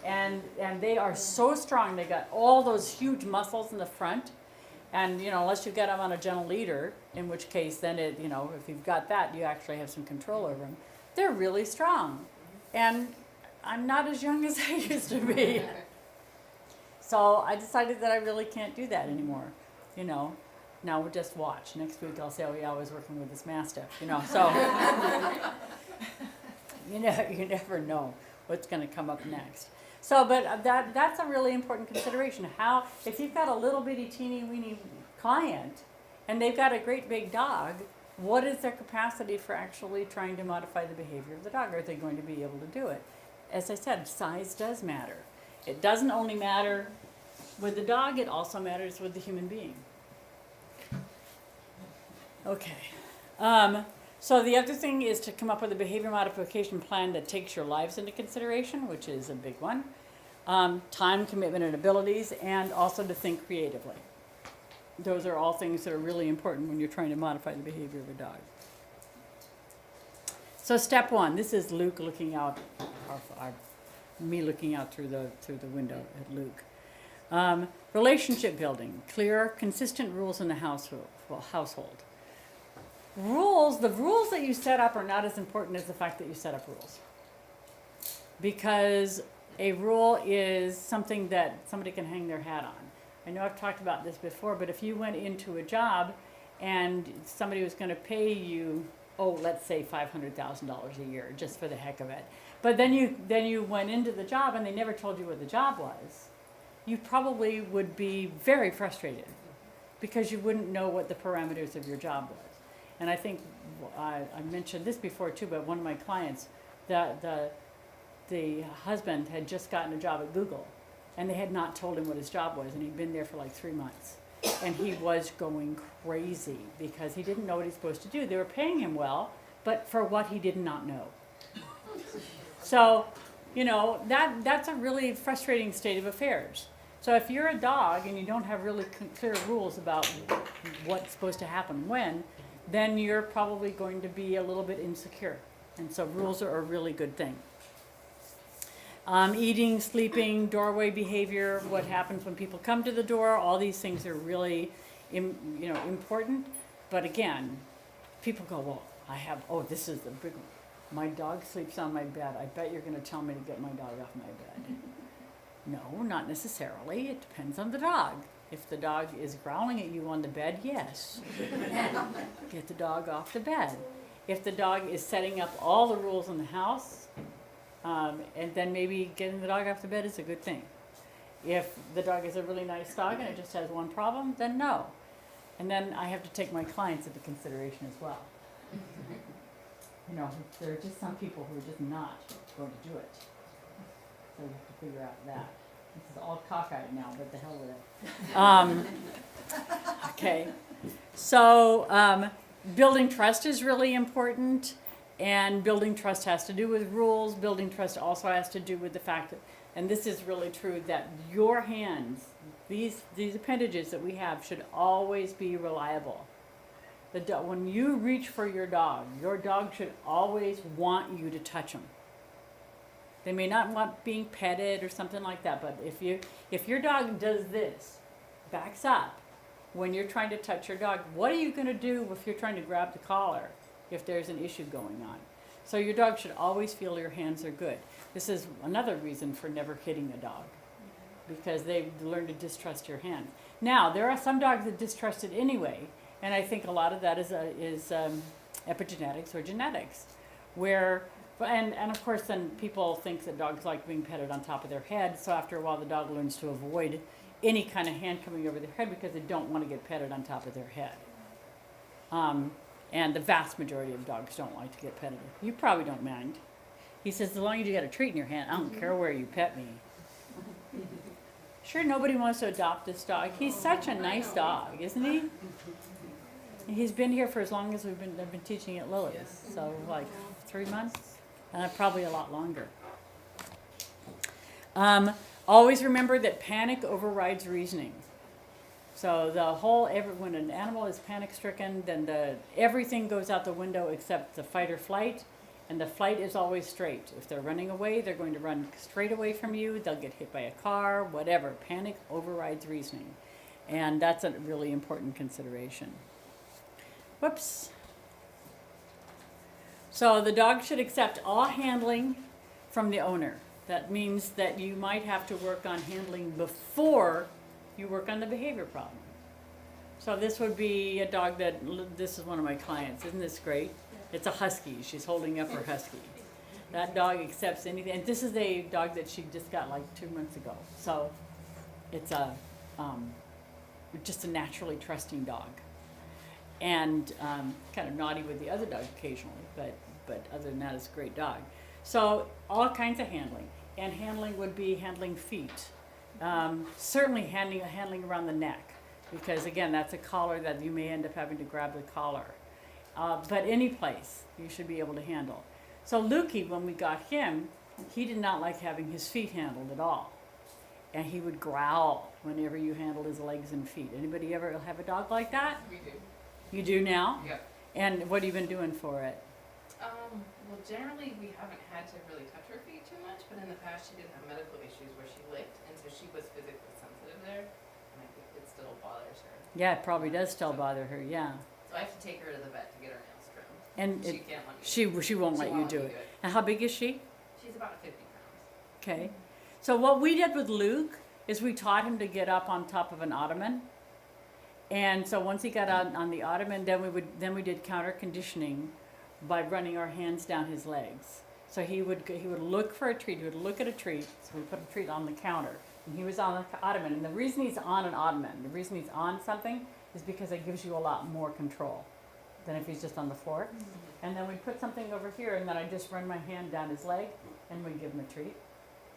and they are so strong. They got all those huge muscles in the front, and you know, unless you get them on a gentle leader, in which case then it, you know, if you've got that, you actually have some control over them. They're really strong, and I'm not as young as I used to be. So I decided that I really can't do that anymore, you know. Now we'll just watch. Next week I'll say, oh yeah, I was working with this Mastiff, you know. So you never know what's going to come up next. So, but that's a really important consideration. How, if you've got a little bitty teeny weeny client and they've got a great big dog, what is their capacity for actually trying to modify the behavior of the dog? Are they going to be able to do it? As I said, size does matter. It doesn't only matter with the dog, it also matters with the human being. Okay. So the other thing is to come up with a behavior modification plan that takes your lives into consideration, which is a big one. Time, commitment, and abilities, and also to think creatively. Those are all things that are really important when you're trying to modify the behavior of a dog. So step one, this is Luke looking out, me looking out through the window at Luke. Relationship building, clear, consistent rules in the household. The rules that you set up are not as important as the fact that you set up rules. Because a rule is something that somebody can hang their hat on. I know I've talked about this before, but if you went into a job and somebody was going to pay you, let's say $500,000 a year, just for the heck of it. But then you went into the job and they never told you what the job was. You probably would be very frustrated because you wouldn't know what the parameters of your job was. And I think I mentioned this before too, but one of my clients, the husband had just gotten a job at Google, and they had not told him what his job was, and he'd been there for like 3 months. And he was going crazy because he didn't know what he's supposed to do. They were paying him well, but for what he did not know. So, you know, that's a really frustrating state of affairs. So if you're a dog and you don't have really clear rules about what's supposed to happen when, then you're probably going to be a little bit insecure. And so rules are a really good thing. Eating, sleeping, doorway behavior, what happens when people come to the door, all these things are really important. But again, people go, this is the big one. My dog sleeps on my bed. I bet you're going to tell me to get my dog off my bed. No, not necessarily. It depends on the dog. If the dog is growling at you on the bed, yes. Get the dog off the bed. If the dog is setting up all the rules in the house, and then maybe getting the dog off the bed is a good thing. If the dog is a really nice dog and it just has one problem, then no. And then I have to take my clients into consideration as well. you know, there are just some people who are just not going to do it. So you have to figure out that. This is all cockeyed now, but the hell with it. Okay. So building trust is really important, and building trust has to do with rules. Building trust also has to do with the fact that, and this is really true, that your hands, these appendages that we have, should always be reliable. When you reach for your dog should always want you to touch them. They may not want being petted or something like that, but if your dog does this, backs up, when you're trying to touch your dog, what are you going to do if you're trying to grab the collar if there's an issue going on? So your dog should always feel your hands are good. This is another reason for never hitting a dog, because they've learned to distrust your hands. Now, there are some dogs that distrust it anyway, and I think a lot of that is epigenetics or genetics, where, and of course then people think that dogs like being petted on top of their head, so after a while the dog learns to avoid any kind of hand coming over their head because they don't want to get petted on top of their head. And the vast majority of dogs don't like to get petted. You probably don't mind. He says, as long as you got a treat in your hand, I don't care where you pet me. Sure, nobody wants to adopt this dog. He's such a nice dog, isn't he? He's been here for as long as I've been teaching at Lily's, so like 3 months, probably a lot longer. Always remember that panic overrides reasoning. So when an animal is panic-stricken, then everything goes out the window except the fight or flight, and the flight is always straight. If they're running away, they're going to run straight away from you. They'll get hit by a car, whatever. Panic overrides reasoning, and that's a really important consideration. Whoops. So the dog should accept all handling from the owner. That means that you might have to work on handling before you work on the behavior problem. So this would be a dog this is one of my clients. Isn't this great? It's a husky. She's holding up her husky. That dog accepts anything. And this is a dog that she just got like 2 months ago. So it's just a naturally trusting dog. And kind of naughty with the other dog occasionally, but other than that, it's a great dog. So all kinds of handling. And handling would be handling feet. Certainly handling around the neck, because again, that's a collar that you may end up having to grab the collar. But any place you should be able to handle. So Lukey, when we got him, he did not like having his feet handled at all. And he would growl whenever you handled his legs and feet. Anybody ever have a dog like that? We do. You do now? Yep. And what have you been doing for it? Well, generally, we haven't had to really touch her feet too much, but in the past, she did have medical issues where she licked, and so she was physically sensitive there, and I think it still bothers her. Yeah, it probably does still bother her, yeah. So I have to take her to the vet to get her nails trimmed. And She can't let me. she won't let you do it. And how big is she? She's about 50 pounds. Okay. So what we did with Luke is we taught him to get up on top of an ottoman. And so once he got out on the ottoman, then we did counter conditioning by running our hands down his legs. So he would look for a treat. He would look at a treat. So we put a treat on the counter, and he was on the ottoman. And the reason he's on an ottoman, the reason he's on something, is because it gives you a lot more control than if he's just on the floor. And then we'd put something over here, and then I'd just run my hand down his leg, and we'd give him a treat.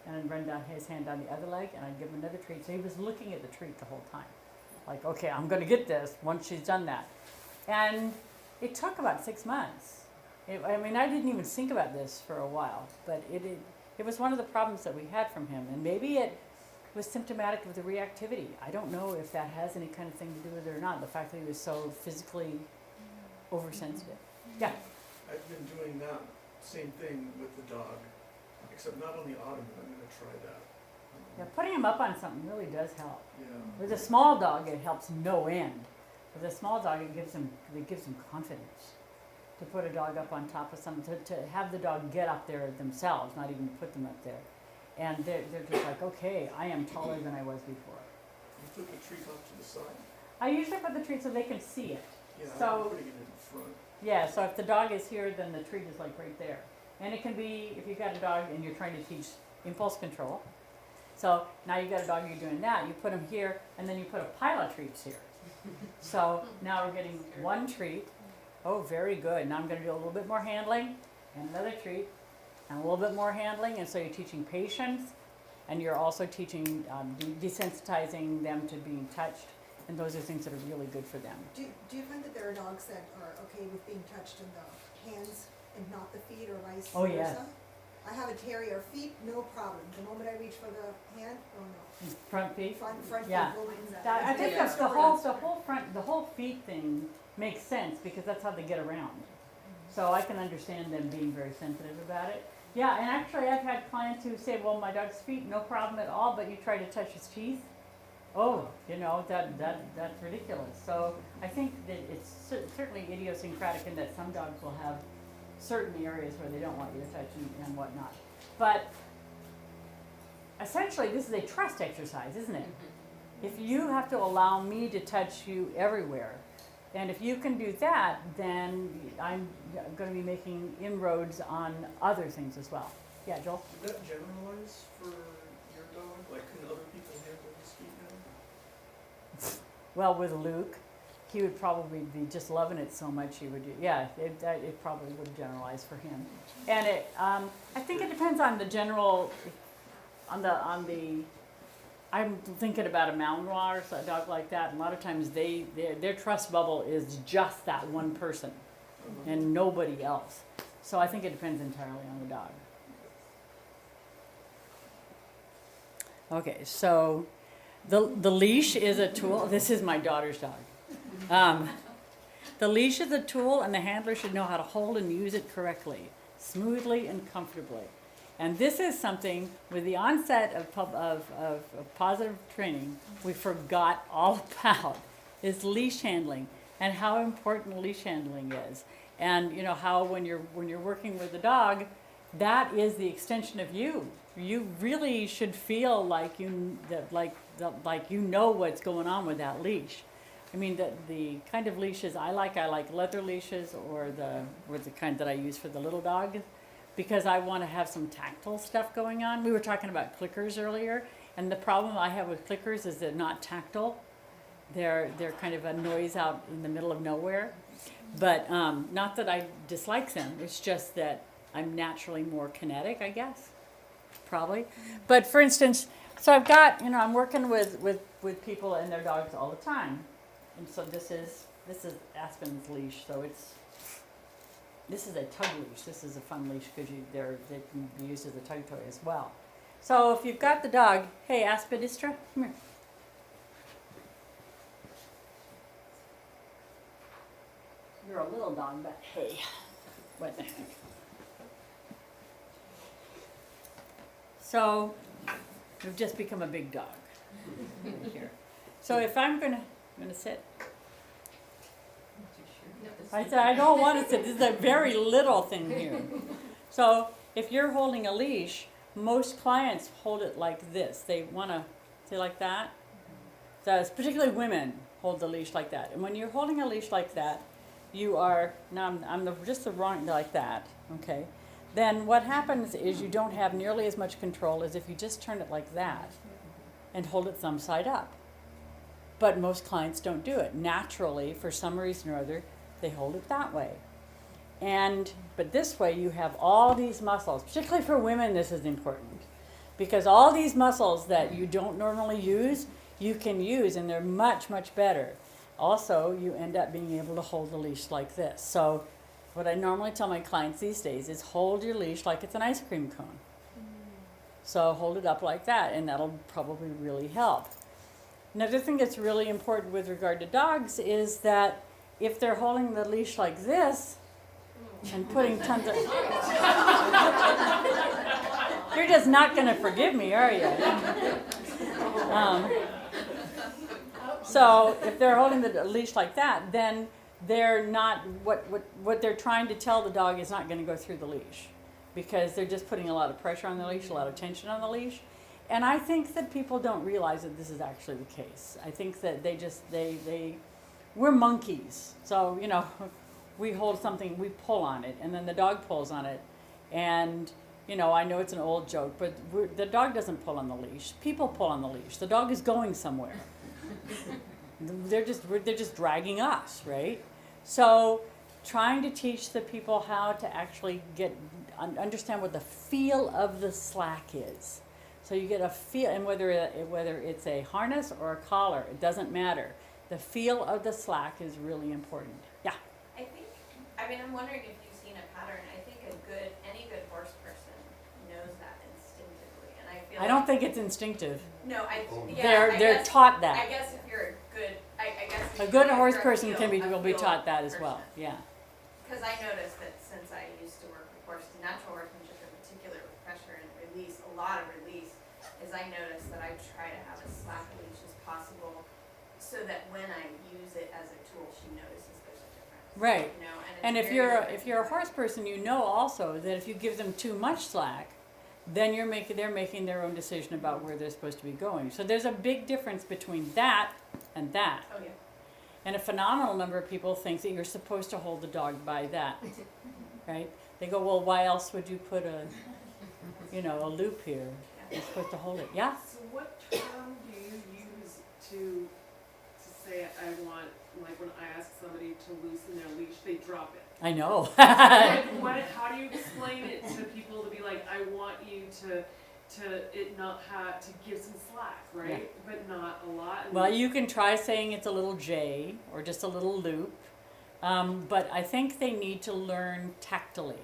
And I'd run down his hand down the other leg, and I'd give him another treat. So he was looking at the treat the whole time. Like, okay, I'm going to get this once she's done that. And it took about 6 months. I didn't even think about this for a while, but it was one of the problems that we had from him. And maybe it was symptomatic of the reactivity. I don't know if that has any kind of thing to do with it or not, the fact that he was so physically oversensitive. Yeah. I've been doing that same thing with the dog, except not on the ottoman. I'm going to try that. Yeah, putting him up on something really does help. Yeah. With a small dog, it helps no end. With a small dog, it gives him confidence to put a dog up on top of something, to have the dog get up there themselves, not even put them up there. And they're just like, okay, I am taller than I was before. You put the treat off to the side? I usually put the treat so they can see it. Yeah, So- I'm putting it in front. Yeah, so if the dog is here, then the treat is like right there. And it can be, if you've got a dog and you're trying to teach impulse control, so now you've got a dog, you're doing that, you put them here, and then you put a pile of treats here. So now we're getting one treat, Oh, very good. Now I'm going to do a little bit more handling and another treat and a little bit more handling. And so you're teaching patience and you're also teaching desensitizing them to being touched. And those are things that are really good for them. Do you find that there are dogs that are okay with being touched in the hands and not the feet or vice versa? Oh, yes. I have a terrier, feet, no problem. The moment I reach for the hand, oh no. Front feet. Front Yeah. feet will That, I think Yeah. that's the whole feet thing makes sense because that's how they get around. So I can understand them being very sensitive about it. Yeah, and actually I've had clients who say, well, my dog's feet, no problem at all, but you try to touch his teeth. Oh, that's ridiculous. So I think that it's certainly idiosyncratic in that some dogs will have certain areas where they don't want you to touch and whatnot. But essentially this is a trust exercise, isn't it? If you have to allow me to touch you everywhere, and if you can do that, then I'm going to be making inroads on other things as well. Yeah, Joel? Does that generalize for your dog? Like, can other people handle his feet now? Well, with Luke, he would probably be just loving it so much he would do. Yeah, it probably would generalize for him. And I think it depends on the general, on the. I'm thinking about a Malinois, a dog like that. And a lot of times their trust bubble is just that one person and nobody else. So I think it depends entirely on the dog. Okay, so the leash is a tool. This is my daughter's dog. The leash is a tool, and the handler should know how to hold and use it correctly, smoothly and comfortably. And this is something, with the onset of positive training, we forgot all about, is leash handling and how important leash handling is. And you know how when you're working with a dog, that is the extension of you. You really should feel like you know what's going on with that leash. I mean, the kind of leashes I like leather leashes or the kind that I use for the little dog, because I want to have some tactile stuff going on. We were talking about clickers earlier, and the problem I have with clickers is they're not tactile. They're kind of a noise out in the middle of nowhere. But not that I dislike them. It's just that I'm naturally more kinetic, I guess, probably. But for instance, so I've got, I'm working with people and their dogs all the time. And so this is Aspen's leash. So this is a tug leash. This is a fun leash because they can be used as a tug toy as well. So if you've got the dog, hey Aspidistra, come here. You're a little dog, but hey, what the heck. So you've just become a big dog right here. So if I'm gonna sit. I said, I don't want to sit. This is a very little thing here. So if you're holding a leash, most clients hold it like this. They want to say like that. So it's particularly women hold the leash like that. And when you're holding a leash like that, you are, now I'm just the wrong, like that, okay? Then what happens is you don't have nearly as much control as if you just turn it like that and hold it thumb side up. But most clients don't do it. Naturally, for some reason or other, they hold it that way. But this way you have all these muscles, particularly for women this is important, because all these muscles that you don't normally use, you can use, and they're much, much better. Also, you end up being able to hold the leash like this. So what I normally tell my clients these days is hold your leash like it's an ice cream cone. So hold it up like that, and that'll probably really help. Another thing that's really important with regard to dogs is that if they're holding the leash like this and putting tons of... You're just not going to forgive me, are you? So if they're holding the leash like that, then they're not, what they're trying to tell the dog is not going to go through the leash, because they're just putting a lot of pressure on the leash, a lot of tension on the leash. And I think that people don't realize that this is actually the case. I think that we're monkeys. So, we hold something, we pull on it, and then the dog pulls on it. And, I know it's an old joke, but the dog doesn't pull on the leash. People pull on the leash. The dog is going somewhere. They're just dragging us, right? So trying to teach the people how to actually understand what the feel of the slack is. So you get a feel, and whether it's a harness or a collar, it doesn't matter. The feel of the slack is really important. Yeah. I'm wondering if you've seen a pattern. I think any good horse person knows that instinctively, and I feel. I don't think it's instinctive. No, They're taught that. I guess if you're a good, A good horse person will be taught that as well. Yeah. Because I noticed that since I used to work with horses, natural horsemanship in particular, with pressure and release, a lot of release, is I noticed that I try to have as slack a leash as possible, so that when I use it as a tool, she notices there's a difference. Right. You know, And it's if very you're a horse person, you know also that if you give them too much slack, then they're making their own decision about where they're supposed to be going. So there's a big difference between that and that. Oh, yeah. And a phenomenal number of people think that you're supposed to hold the dog by that, right? They go, well, why else would you put a loop here? You're supposed to hold it. Yeah? So what term do you use to say I want, like when I ask somebody to loosen their leash, they drop it? I know. How do you explain it to people to be like, I want you to give some slack, right? Yeah. But not a lot. Well, you can try saying it's a little J or just a little loop, but I think they need to learn tactily.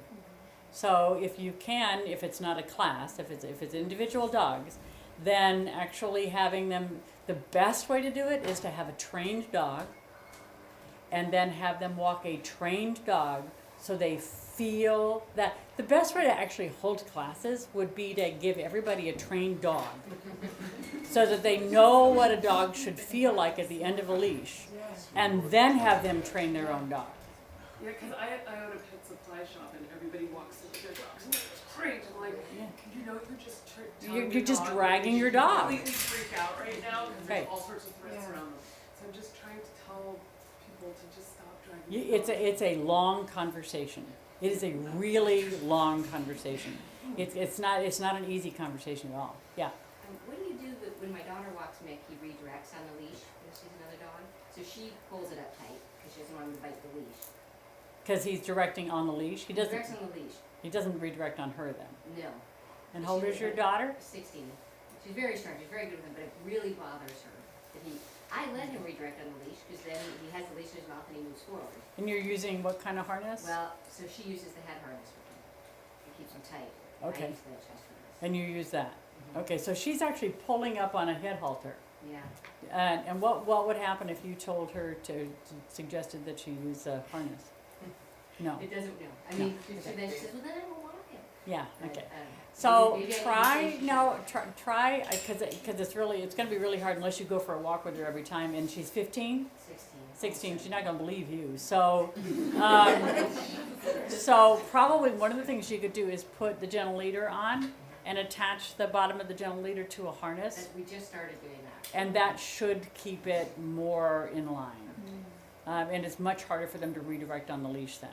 So if you can, if it's not a class, if it's individual dogs, then actually having them, the best way to do it is to have a trained dog and then have them walk a trained dog so they feel that. The best way to actually hold classes would be to give everybody a trained dog so that they know what a dog should feel like at the end of a leash, and then have them train their own dog. Yeah, because I own a pet supply shop and everybody walks with their dogs and it's great. I'm like, you know, You're just dragging your dog. Completely freak out right now because Right. there's all sorts of threats around them. So I'm just trying to tell people to just stop dragging. It's a long conversation. It is a really long conversation. It's not an easy conversation at all. Yeah. What do you do when my daughter walks Mick? He redirects on the leash because she's another dog. So she pulls it up tight because she doesn't want him to bite the leash. Because he's directing on the leash. He Directs on the leash. He doesn't redirect on her then. No. And how old is your daughter? 16. She's very strong. She's very good with him, but it really bothers her that I let him redirect on the leash because then he has the leash in his mouth and he moves forward. And you're using what kind of harness? Well, so she uses the head harness with him. It keeps him tight. Okay. I use the chest harness. And you use that. Okay, so she's actually pulling up on a head halter. Yeah. And what would happen if you told her to suggested that she use a harness? No. It doesn't, no. I mean, so then she says, well, then I won't walk him. Yeah. But, Okay. So So try because it's going to be really hard unless you go for a walk with her every time. And she's 15. 16. She's not going to believe you. So, so probably one of the things you could do is put the gentle leader on and attach the bottom of the gentle leader to a harness. We just started doing that. And that should keep it more in line. And it's much harder for them to redirect on the leash then.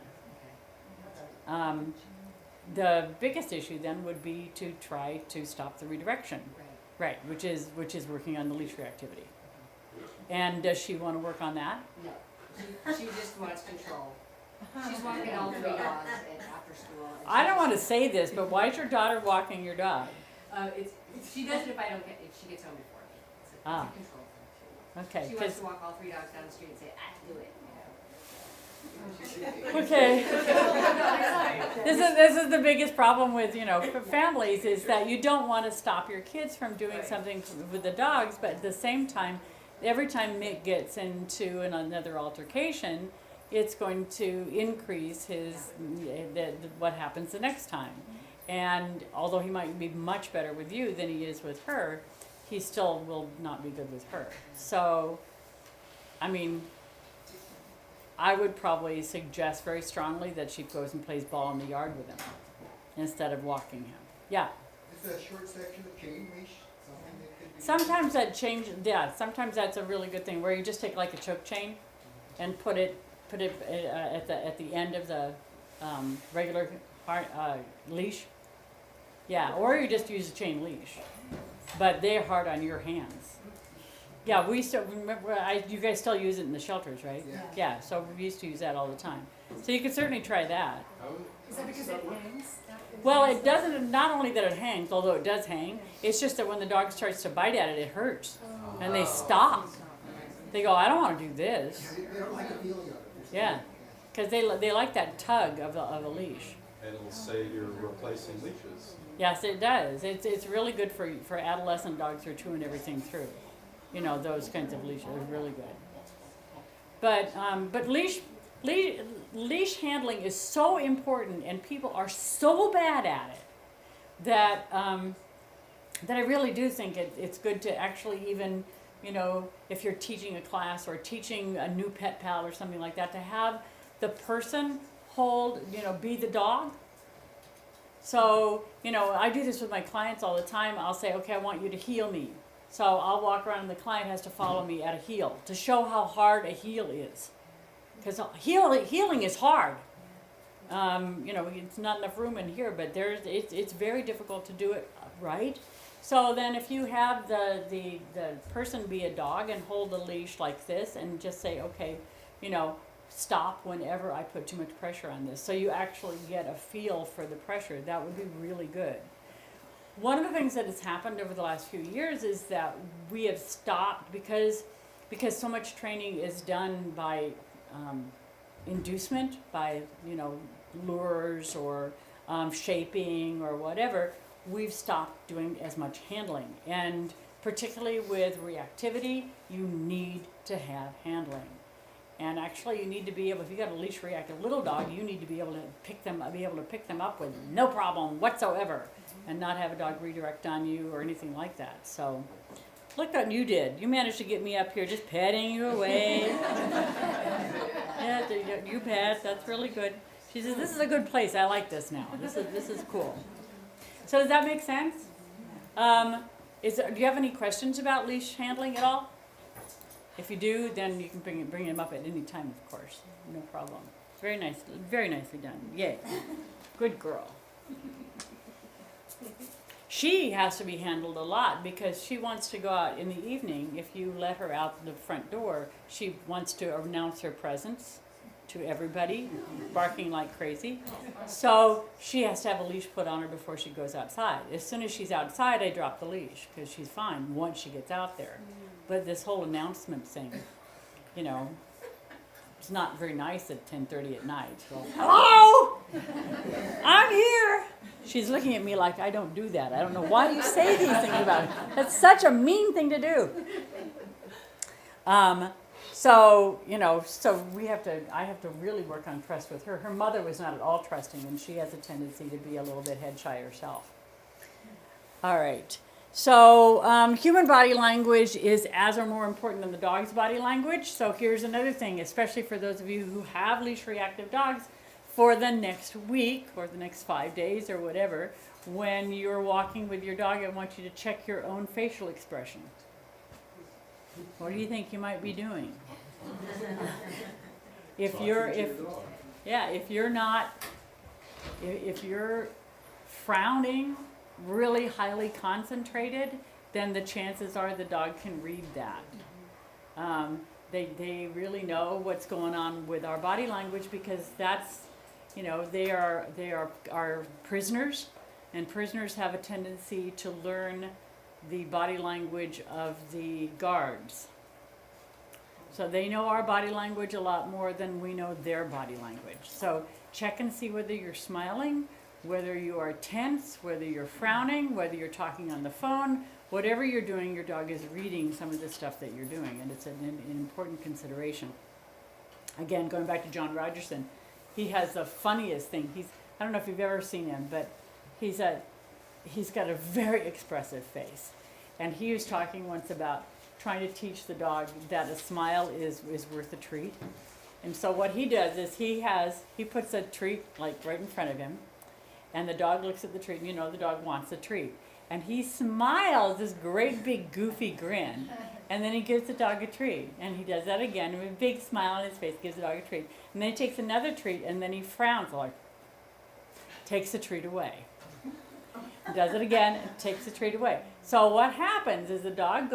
Okay. The biggest issue then would be to try to stop the redirection. Right. Right, which is working on the leash reactivity. And does she want to work on that? No. She just wants control. She's walking all 3 dogs after school. I don't want to say this, but why is your daughter walking your dog? She does it if she gets home before me. It's a control thing. Okay. She wants to walk all 3 dogs down the street and say, do it. Okay. This is the biggest problem with families is that you don't want to stop your kids from doing something with the dogs, but at the same time, every time Mick gets into another altercation, it's going to increase what happens the next time. And although he might be much better with you than he is with her, he still will not be good with her. So, I mean, I would probably suggest very strongly that she goes and plays ball in the yard with him instead of walking him. Yeah. Is that short section of chain leash something that could be? Sometimes that's a really good thing where you just take like a choke chain and put it at the end of the regular leash. Yeah, or you just use a chain leash, but they're hard on your hands. Yeah, we still, remember, you guys still use it in the shelters, right? Yeah. Yeah, so we used to use that all the time. So you could certainly try that. Is that because it hangs? Well, it doesn't, not only that it hangs, although it does hang, it's just that when the dog starts to bite at it, it hurts. And they stop. They go, I don't want to do this. They don't like the feeling of it. Yeah, because they like that tug of a leash. And it'll say you're replacing leashes. Yes, it does. It's really good for adolescent dogs who are chewing everything through. You know, those kinds of leashes are really good. But leash handling is so important, and people are so bad at it that that I really do think it's good to actually even, you know, if you're teaching a class or teaching a new pet pal or something like that, to have the person hold, you know, be the dog. So, you know, I do this with my clients all the time. I'll say, okay, I want you to heel me. So I'll walk around and the client has to follow me at a heel to show how hard a heel is. Because healing is hard. You know, it's not enough room in here, but it's very difficult to do it right. So then if you have the person be a dog and hold the leash like this and just say, okay, you know, stop whenever I put too much pressure on this. So you actually get a feel for the pressure. That would be really good. One of the things that has happened over the last few years is that we have stopped because so much training is done by inducement, by, you know, lures or shaping or whatever. We've stopped doing as much handling. And particularly with reactivity, you need to have handling. And actually, you need to be able, if you got a leash reactive little dog, you need to be able to pick them up with no problem whatsoever, and not have a dog redirect on you or anything like that. So, look what you did. You managed to get me up here just patting you away. Yeah, you pat. That's really good. She says, "This is a good place. I like this now. This is cool." So, does that make sense? Do you have any questions about leash handling at all? If you do, then you can bring him up at any time, of course. No problem. Very nicely done. Yay. Good girl. She has to be handled a lot because she wants to go out in the evening. If you let her out the front door, she wants to announce her presence to everybody, barking like crazy. So she has to have a leash put on her before she goes outside. As soon as she's outside, I drop the leash because she's fine once she gets out there. But this whole announcement thing, you know, it's not very nice at 10:30 at night. So, hello, I'm here. She's looking at me like I don't do that. I don't know why you say these things about it. That's such a mean thing to do. So, you know, I have to really work on trust with her. Her mother was not at all trusting, and she has a tendency to be a little bit head shy herself. All right. So human body language is as or more important than the dog's body language. So here's another thing, especially for those of you who have leash reactive dogs, for the next week or the next 5 days or whatever, when you're walking with your dog, I want you to check your own facial expression. What do you think you might be doing? If you're frowning, really highly concentrated, then the chances are the dog can read that. They really know what's going on with our body language because that's, you know, they are our prisoners, and prisoners have a tendency to learn the body language of the guards. So they know our body language a lot more than we know their body language. So check and see whether you're smiling, whether you are tense, whether you're frowning, whether you're talking on the phone, whatever you're doing, your dog is reading some of the stuff that you're doing, and it's an important consideration. Again, going back to John Rogerson, he has the funniest thing. I don't know if you've ever seen him, but he's got a very expressive face. And he was talking once about trying to teach the dog that a smile is worth a treat. And so what he does is he puts a treat like right in front of him, and the dog looks at the treat, and you know the dog wants the treat. And he smiles this great big goofy grin, and then he gives the dog a treat. And he does that again with a big smile on his face, gives the dog a treat. And then he takes another treat, and then he frowns like, takes the treat away. Does it again and takes the treat away. So what happens is the dog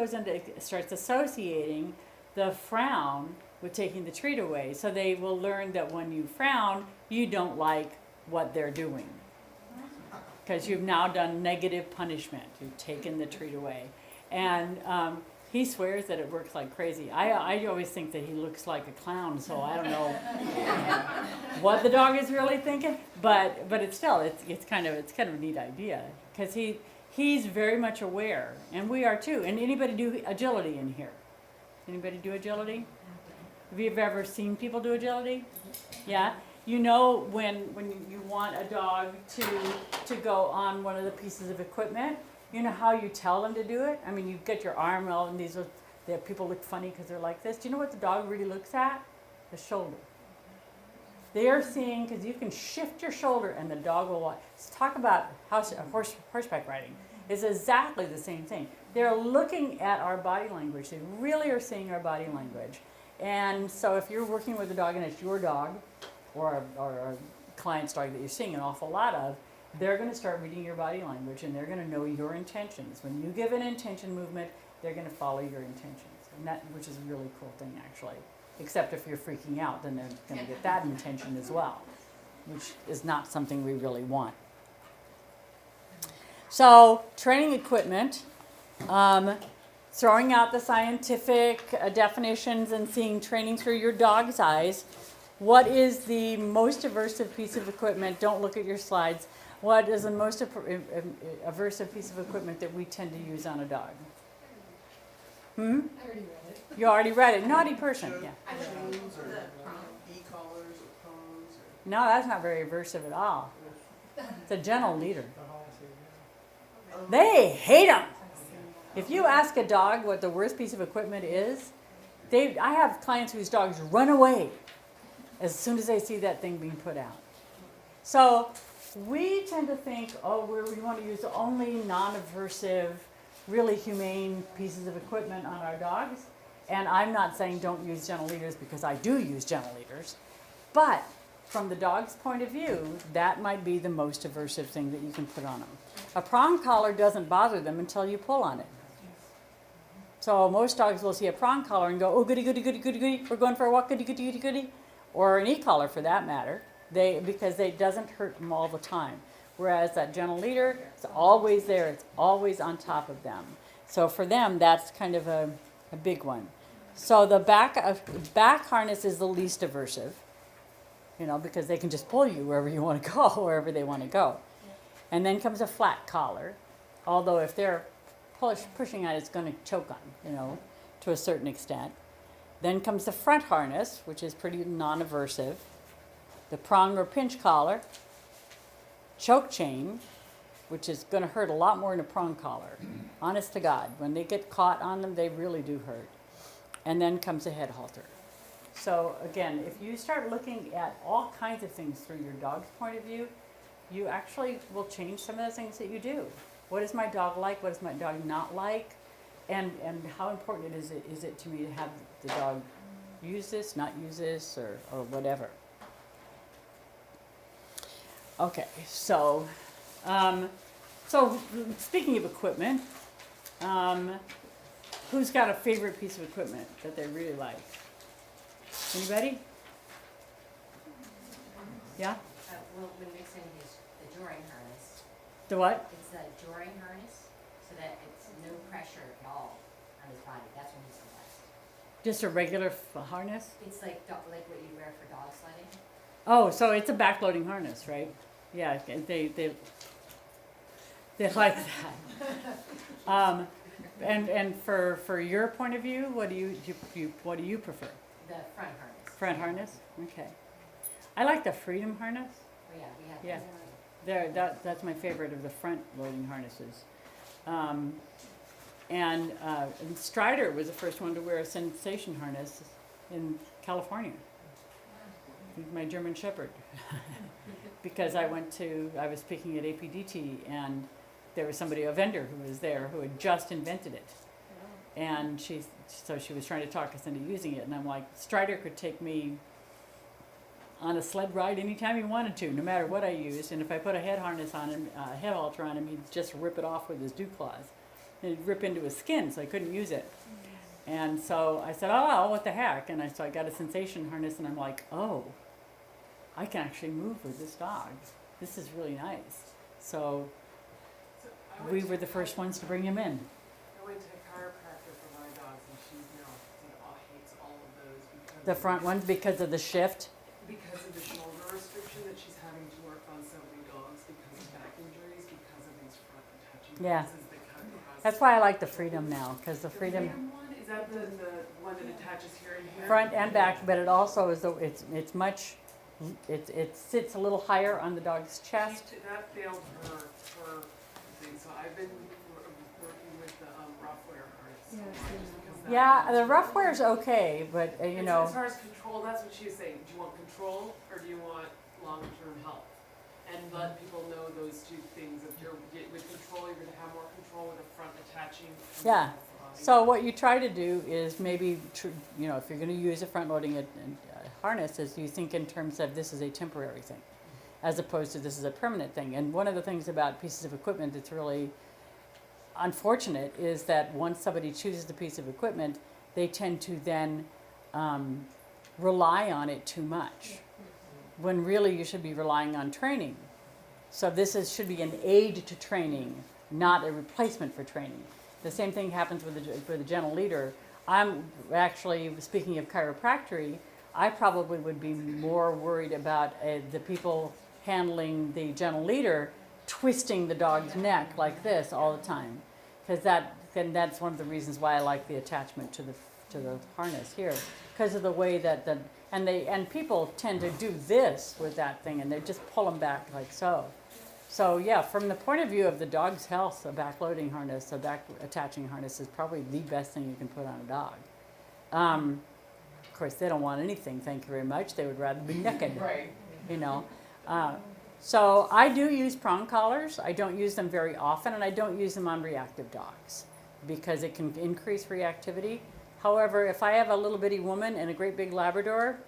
starts associating the frown with taking the treat away. So they will learn that when you frown, you don't like what they're doing. Because you've now done negative punishment. You've taken the treat away. And he swears that it works like crazy. I always think that he looks like a clown, so I don't know what the dog is really thinking. But it's still, it's kind of a neat idea. Because he's very much aware, and we are too. And anybody do agility in here? Anybody do agility? Have you ever seen people do agility? Yeah? You know when you want a dog to go on one of the pieces of equipment, you know how you tell them to do it? I mean, you get your arm out, and people look funny because they're like this. Do you know what the dog really looks at? The shoulder. They are seeing, because you can shift your shoulder and the dog will watch. Let's talk about horseback riding. It's exactly the same thing. They're looking at our body language. They really are seeing our body language. And so if you're working with a dog and it's your dog or a client's dog that you're seeing an awful lot of, they're going to start reading your body language and they're going to know your intentions. When you give an intention movement, they're going to follow your intentions, which is a really cool thing, actually. Except if you're freaking out, then they're going to get that intention as well, which is not something we really want. So, training equipment, throwing out the scientific definitions and seeing training through your dog's eyes. What is the most aversive piece of equipment? Don't look at your slides. What is the most aversive piece of equipment that we tend to use on a dog? I already read it. You already read it. Naughty person. Yeah. Chains or e-collars or prongs or. No, that's not very aversive at all. It's a gentle leader. They hate them. If you ask a dog what the worst piece of equipment is, I have clients whose dogs run away as soon as they see that thing being put out. So we tend to think, we want to use only non-aversive, really humane pieces of equipment on our dogs. And I'm not saying don't use gentle leaders, because I do use gentle leaders. But from the dog's point of view, that might be the most aversive thing that you can put on them. A prong collar doesn't bother them until you pull on it. So most dogs will see a prong collar and go, oh, goody, goody, goody, goody, goody, we're going for a walk, goody, goody, goody, goody. Or an e-collar for that matter, because it doesn't hurt them all the time. Whereas that gentle leader, it's always there, it's always on top of them. So for them, that's kind of a big one. So the back harness is the least aversive, because they can just pull you wherever you want to go, wherever they want to go. And then comes a flat collar, although if they're pushing on it, it's going to choke on, to a certain extent. Then comes the front harness, which is pretty non-aversive, the prong or pinch collar, choke chain, which is going to hurt a lot more than a prong collar. Honest to God, when they get caught on them, they really do hurt. And then comes a head halter. So again, if you start looking at all kinds of things through your dog's point of view, you actually will change some of the things that you do. What is my dog like? What is my dog not like? And how important is it to me to have the dog use this, not use this, or whatever. Okay, so speaking of equipment, who's got a favorite piece of equipment that they really like? Anybody? Yeah? Well, when mixing the drawing harness. The what? It's the drawing harness, so that it's no pressure at all on his body. That's when he's the best. Just a regular harness? It's like what you wear for dog sledding. Oh, so it's a backloading harness, right? Yeah, they like that. And for your point of view, what do you prefer? The front harness. Front harness? Okay. I like the Freedom harness. Oh yeah, we have. Yeah. That's my favorite of the front loading harnesses. And Strider was the first one to wear a sensation harness in California. My German Shepherd. Because I was speaking at APDT, and there was a vendor who was there who had just invented it. And she was trying to talk us into using it, and I'm like, Strider could take me on a sled ride anytime he wanted to, no matter what I used. And if I put a head harness on him, a head halter on him, he'd just rip it off with his dew claws. it'd rip into his skin, so I couldn't use it. And so I said, oh, what the heck? And so I got a sensation harness, and I'm like, oh, I can actually move with this dog. This is really nice. So So I went we to were the first ones to bring him in. I went to a chiropractor for my dogs, and she's now, hates all of those because The front ones because of the shift. because of the shoulder restriction that she's having to work on so many dogs because of back injuries, because of these front attaching Yeah. harnesses that kind of cause. That's why I like the Freedom now, because the The Freedom one, is that the one that attaches here and here? front and back, but it also is it's much it sits a little higher on the dog's chest. That failed her thing, so I've been working with the Roughwear harness. Yeah, I've seen that because one. Yeah, the rough wear's okay, but you know. As far as control, that's what she was saying. Do you want control or do you want long-term health? And let people know those two things. If you're with control, you're going to have more control with the front attaching. and Yeah. the body. So what you try to do is maybe, you know, if you're going to use a front-loading harness, is you think in terms of this is a temporary thing, as opposed to this is a permanent thing. And one of the things about pieces of equipment that's really unfortunate is that once somebody chooses the piece of equipment, they tend to then rely on it too much, when really you should be relying on training. So should be an aid to training, not a replacement for training. The same thing happens with the gentle leader. I'm actually, speaking of chiropractic, I probably would be more worried about the people handling the gentle leader twisting the dog's neck like this all the time, because that's one of the reasons why I like the attachment to the harness here, because of the way that and people tend to do this with that thing, and they just pull them back like so. So yeah, from the point of view of the dog's health, a back-loading harness, a back attaching harness is probably the best thing you can put on a dog. Of course, they don't want anything, thank you very much. They would rather be naked, Right. you know. So I do use prong collars. I don't use them very often, and I don't use them on reactive dogs because it can increase reactivity. However, if I have a little bitty woman and a great big Labrador,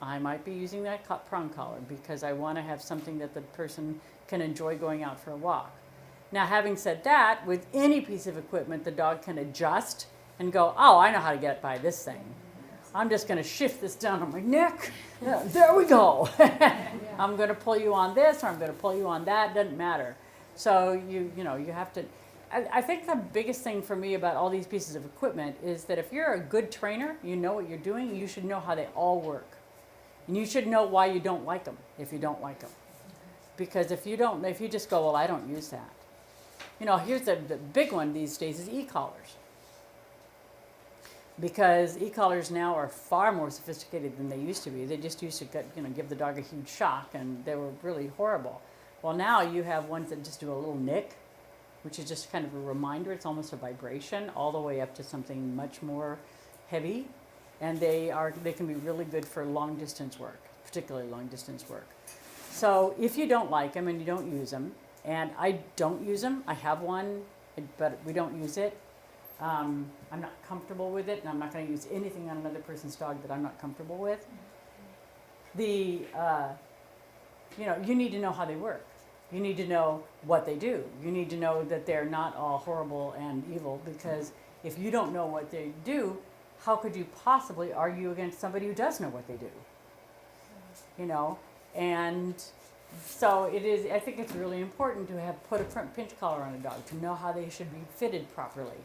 I might be using that prong collar because I want to have something that the person can enjoy going out for a walk. Now, having said that, with any piece of equipment, the dog can adjust and go, oh, I know how to get by this thing. I'm just going to shift this down on my neck. Yeah, there we go. I'm going to pull you on this, or I'm going to pull you on that. Doesn't matter. So you have to. I think the biggest thing for me about all these pieces of equipment is that if you're a good trainer, you know what you're doing. You should know how they all work, and you should know why you don't like them if you don't like them. Because if you just go, well, I don't use that. You know, here's the big one these days is e-collars. Because e-collars now are far more sophisticated than they used to be. They just used to give the dog a huge shock, and they were really horrible. Well, now you have ones that just do a little nick, which is just kind of a reminder. It's almost a vibration, all the way up to something much more heavy, and they can be really good for long distance work, particularly long distance work. So if you don't like them and you don't use them, and I don't use them, I have one, but we don't use it. I'm not comfortable with it, and I'm not going to use anything on another person's dog that I'm not comfortable with. You need to know how they work. You need to know what they do. You need to know that they're not all horrible and evil, because if you don't know what they do, how could you possibly argue against somebody who does know what they do? You know, and so I think it's really important to put a front pinch collar on a dog, to know how they should be fitted properly.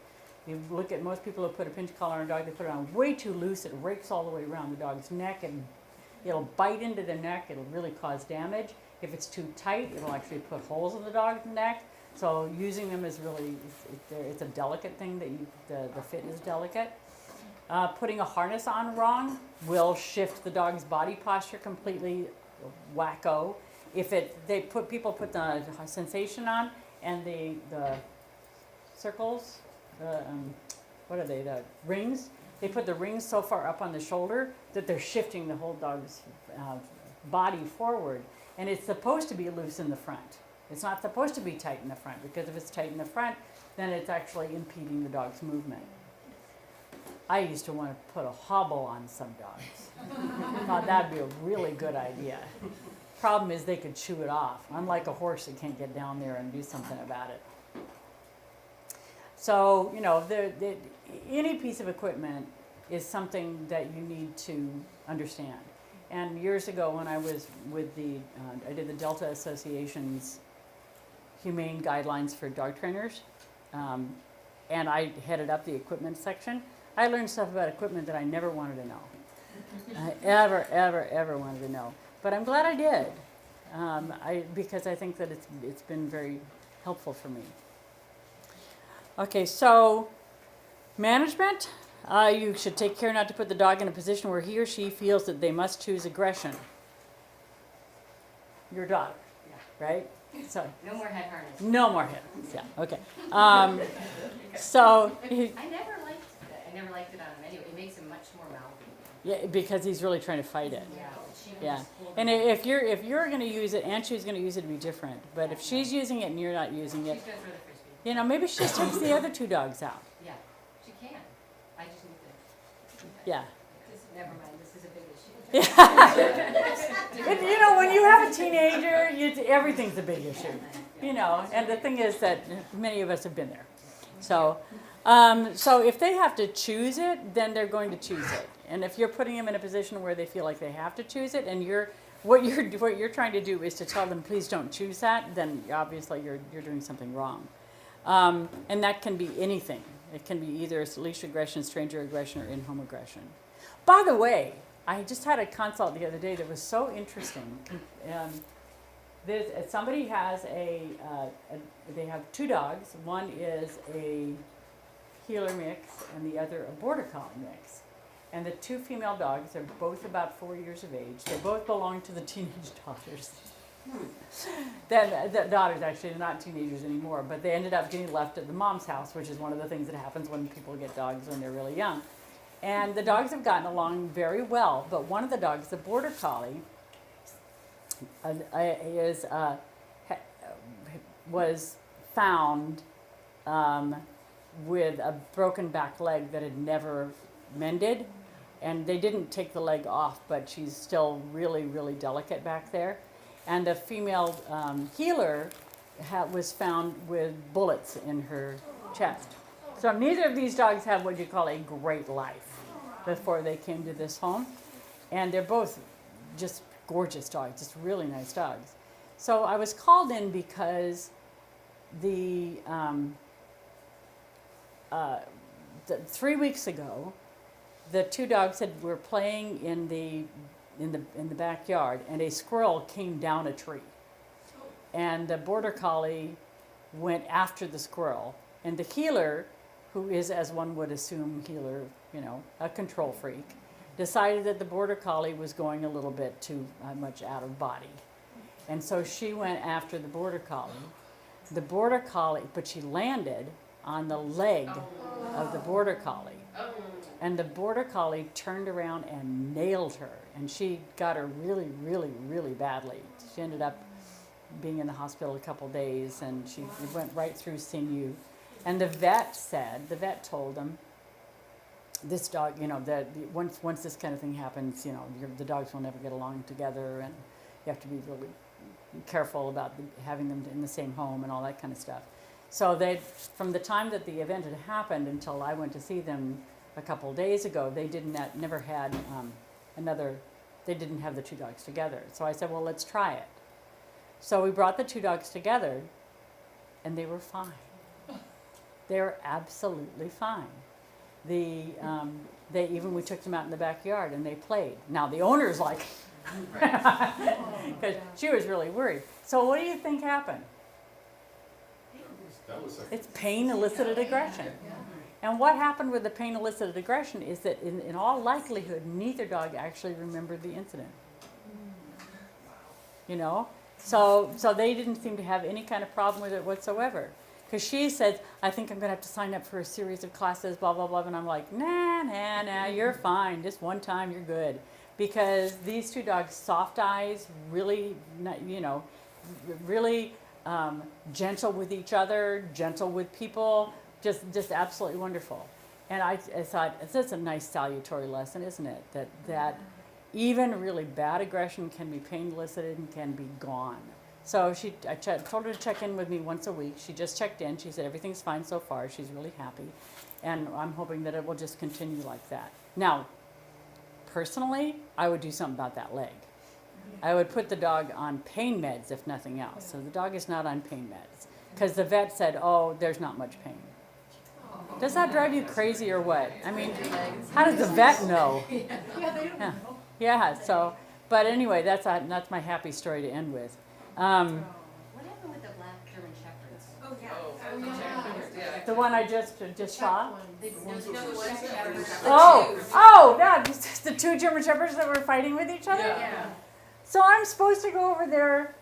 You look at most people who put a pinch collar on a dog, they put it on way too loose, it rakes all the way around the dog's neck, and it'll bite into the neck, it'll really cause damage. If it's too tight, it'll actually put holes in the dog's neck. So using them is really, it's a delicate thing, that the fit is delicate. Putting a harness on wrong will shift the dog's body posture completely wacko. People put the sensation on, and the circles, the rings, they put the rings so far up on the shoulder that they're shifting the whole dog's body forward. And it's supposed to be loose in the front. It's not supposed to be tight in the front, because if it's tight in the front, then it's actually impeding the dog's movement. I used to want to put a hobble on some dogs. I thought that'd be a really good idea. Problem is they could chew it off. Unlike a horse that can't get down there and do something about it. So, you know, any piece of equipment is something that you need to understand. And years ago when I was with I did the Delta Association's Humane Guidelines for Dog Trainers, and I headed up the equipment section. I learned stuff about equipment that I never wanted to know. Ever wanted to know. But I'm glad I did, because I think that it's been very helpful for me. Okay, so management. You should take care not to put the dog in a position where he or she feels that they must choose aggression. Your daughter, right? So No more head harness. no more head. Yeah. Okay. So I never liked it on him anyway. It makes him much more mouthy. yeah, because he's really trying to fight it. Yeah. She would Yeah. just hold And him. if you're going to use it, and she's going to use it to be different. But if she's using it and you're not using it, She's gonna throw the frisbee. you know, maybe she takes the other two dogs out. Yeah, she can. I just need to. Yeah. Never mind, this is a big issue. But, you know, when you have a teenager, everything's a big issue. You know, and the thing is that many of us have been there. So, so if they have to choose it, then they're going to choose it. And if you're putting them in a position where they feel like they have to choose it, and what you're trying to do is to tell them, please don't choose that, then obviously you're doing something wrong. And that can be anything. It can be either leash aggression, stranger aggression, or in-home aggression. By the way, I just had a consult the other day that was so interesting. Somebody has they have two dogs. One is a heeler mix and the other a border collie mix. And the two female dogs are both about 4 years of age. They both belong to the teenage daughters. The daughters actually are not teenagers anymore, but they ended up getting left at the mom's house, which is one of the things that happens when people get dogs when they're really young. And the dogs have gotten along very well, but one of the dogs, the border collie, was found with a broken back leg that had never mended, and they didn't take the leg off, but she's still really, really delicate back there. And the female heeler was found with bullets in her chest. So neither of these dogs have what you call a great life before they came to this home. And they're both just gorgeous dogs, just really nice dogs. So I was called in because the 3 weeks ago, the two dogs were playing in the backyard, and a squirrel came down a tree. And the border collie went after the squirrel, and the heeler, who is, as one would assume, a control freak, decided that the border collie was going a little bit too much out of body. And so she went after the border collie. The border collie, but she landed on the leg of the border collie. And the border collie turned around and nailed her. And she got her really, really, really badly. She ended up being in the hospital a couple days, and she went right through sinew. And the vet told them, this dog, once this kind of thing happens, the dogs will never get along together, and you have to be really careful about having them in the same home and all that kind of stuff. So from the time that the event had happened until I went to see them a couple days ago, they never had they didn't have the two dogs together. So I said, well, let's try it. So we brought the two dogs together, and they were fine. They were absolutely fine. We took them out in the backyard and they played. Now the owner's like, because she was really worried. So what do you think happened? It's pain elicited aggression. And what happened with the pain elicited aggression is that in all likelihood, neither dog actually remembered the incident. So they didn't seem to have any kind of problem with it whatsoever. Because she said, I think I'm going to have to sign up for a series of classes, blah, blah, blah. And I'm like, nah, you're fine. Just one time, you're good. Because these two dogs, soft eyes, really, really gentle with each other, gentle with people, just absolutely wonderful. And I thought, it's a nice salutary lesson, isn't it? That even really bad aggression can be pain elicited and can be gone. So told her to check in with me once a week. She just checked in. She said everything's fine so far. She's really happy. And I'm hoping that it will just continue like that. Now, personally, I would do something about that leg. I would put the dog on pain meds, if nothing else. So the dog is not on pain meds. Because the vet said, oh, there's not much pain. Does that drive you crazy or what? I mean, how does the vet know? Yeah, they don't know. Yeah, so, but anyway, that's my happy story to end with. What happened with the black German shepherds? Oh, yeah. Yeah. The one I just saw? Oh, Oh, yeah, the two German shepherds that were fighting with each other? Yeah. So I'm supposed to go over there,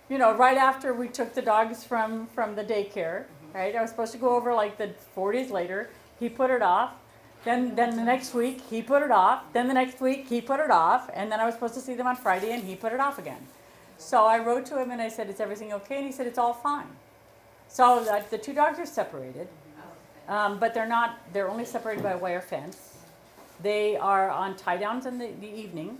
right after we took the dogs from the daycare, right? I was supposed to go over like 4 days later. He put it off. Then the next week, he put it off. Then the next week, he put it off. And then I was supposed to see them on Friday, and he put it off again. So I wrote to him, and I said, is everything okay? And he said, it's all fine. So the two dogs are separated, but they're only separated by a wire fence. They are on tie-downs in the evening.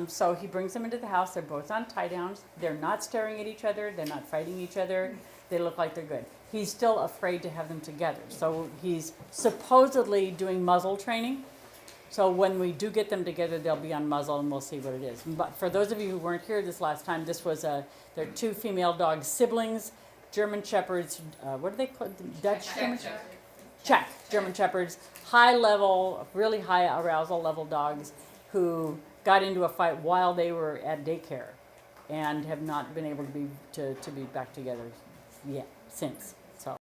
So he brings them into the house. They're both on tie-downs. They're not staring at each other. They're not fighting each other. They look like they're good. He's still afraid to have them together. So he's supposedly doing muzzle training. So when we do get them together, they'll be on muzzle, and we'll see what it is. But for those of you who weren't here this last time, they're two female dog siblings, German Shepherds. What are they called? Dutch German Shepherds? Czech German Shepherds. High level, really high arousal level dogs who got into a fight while they were at daycare and have not been able to be back together yet since.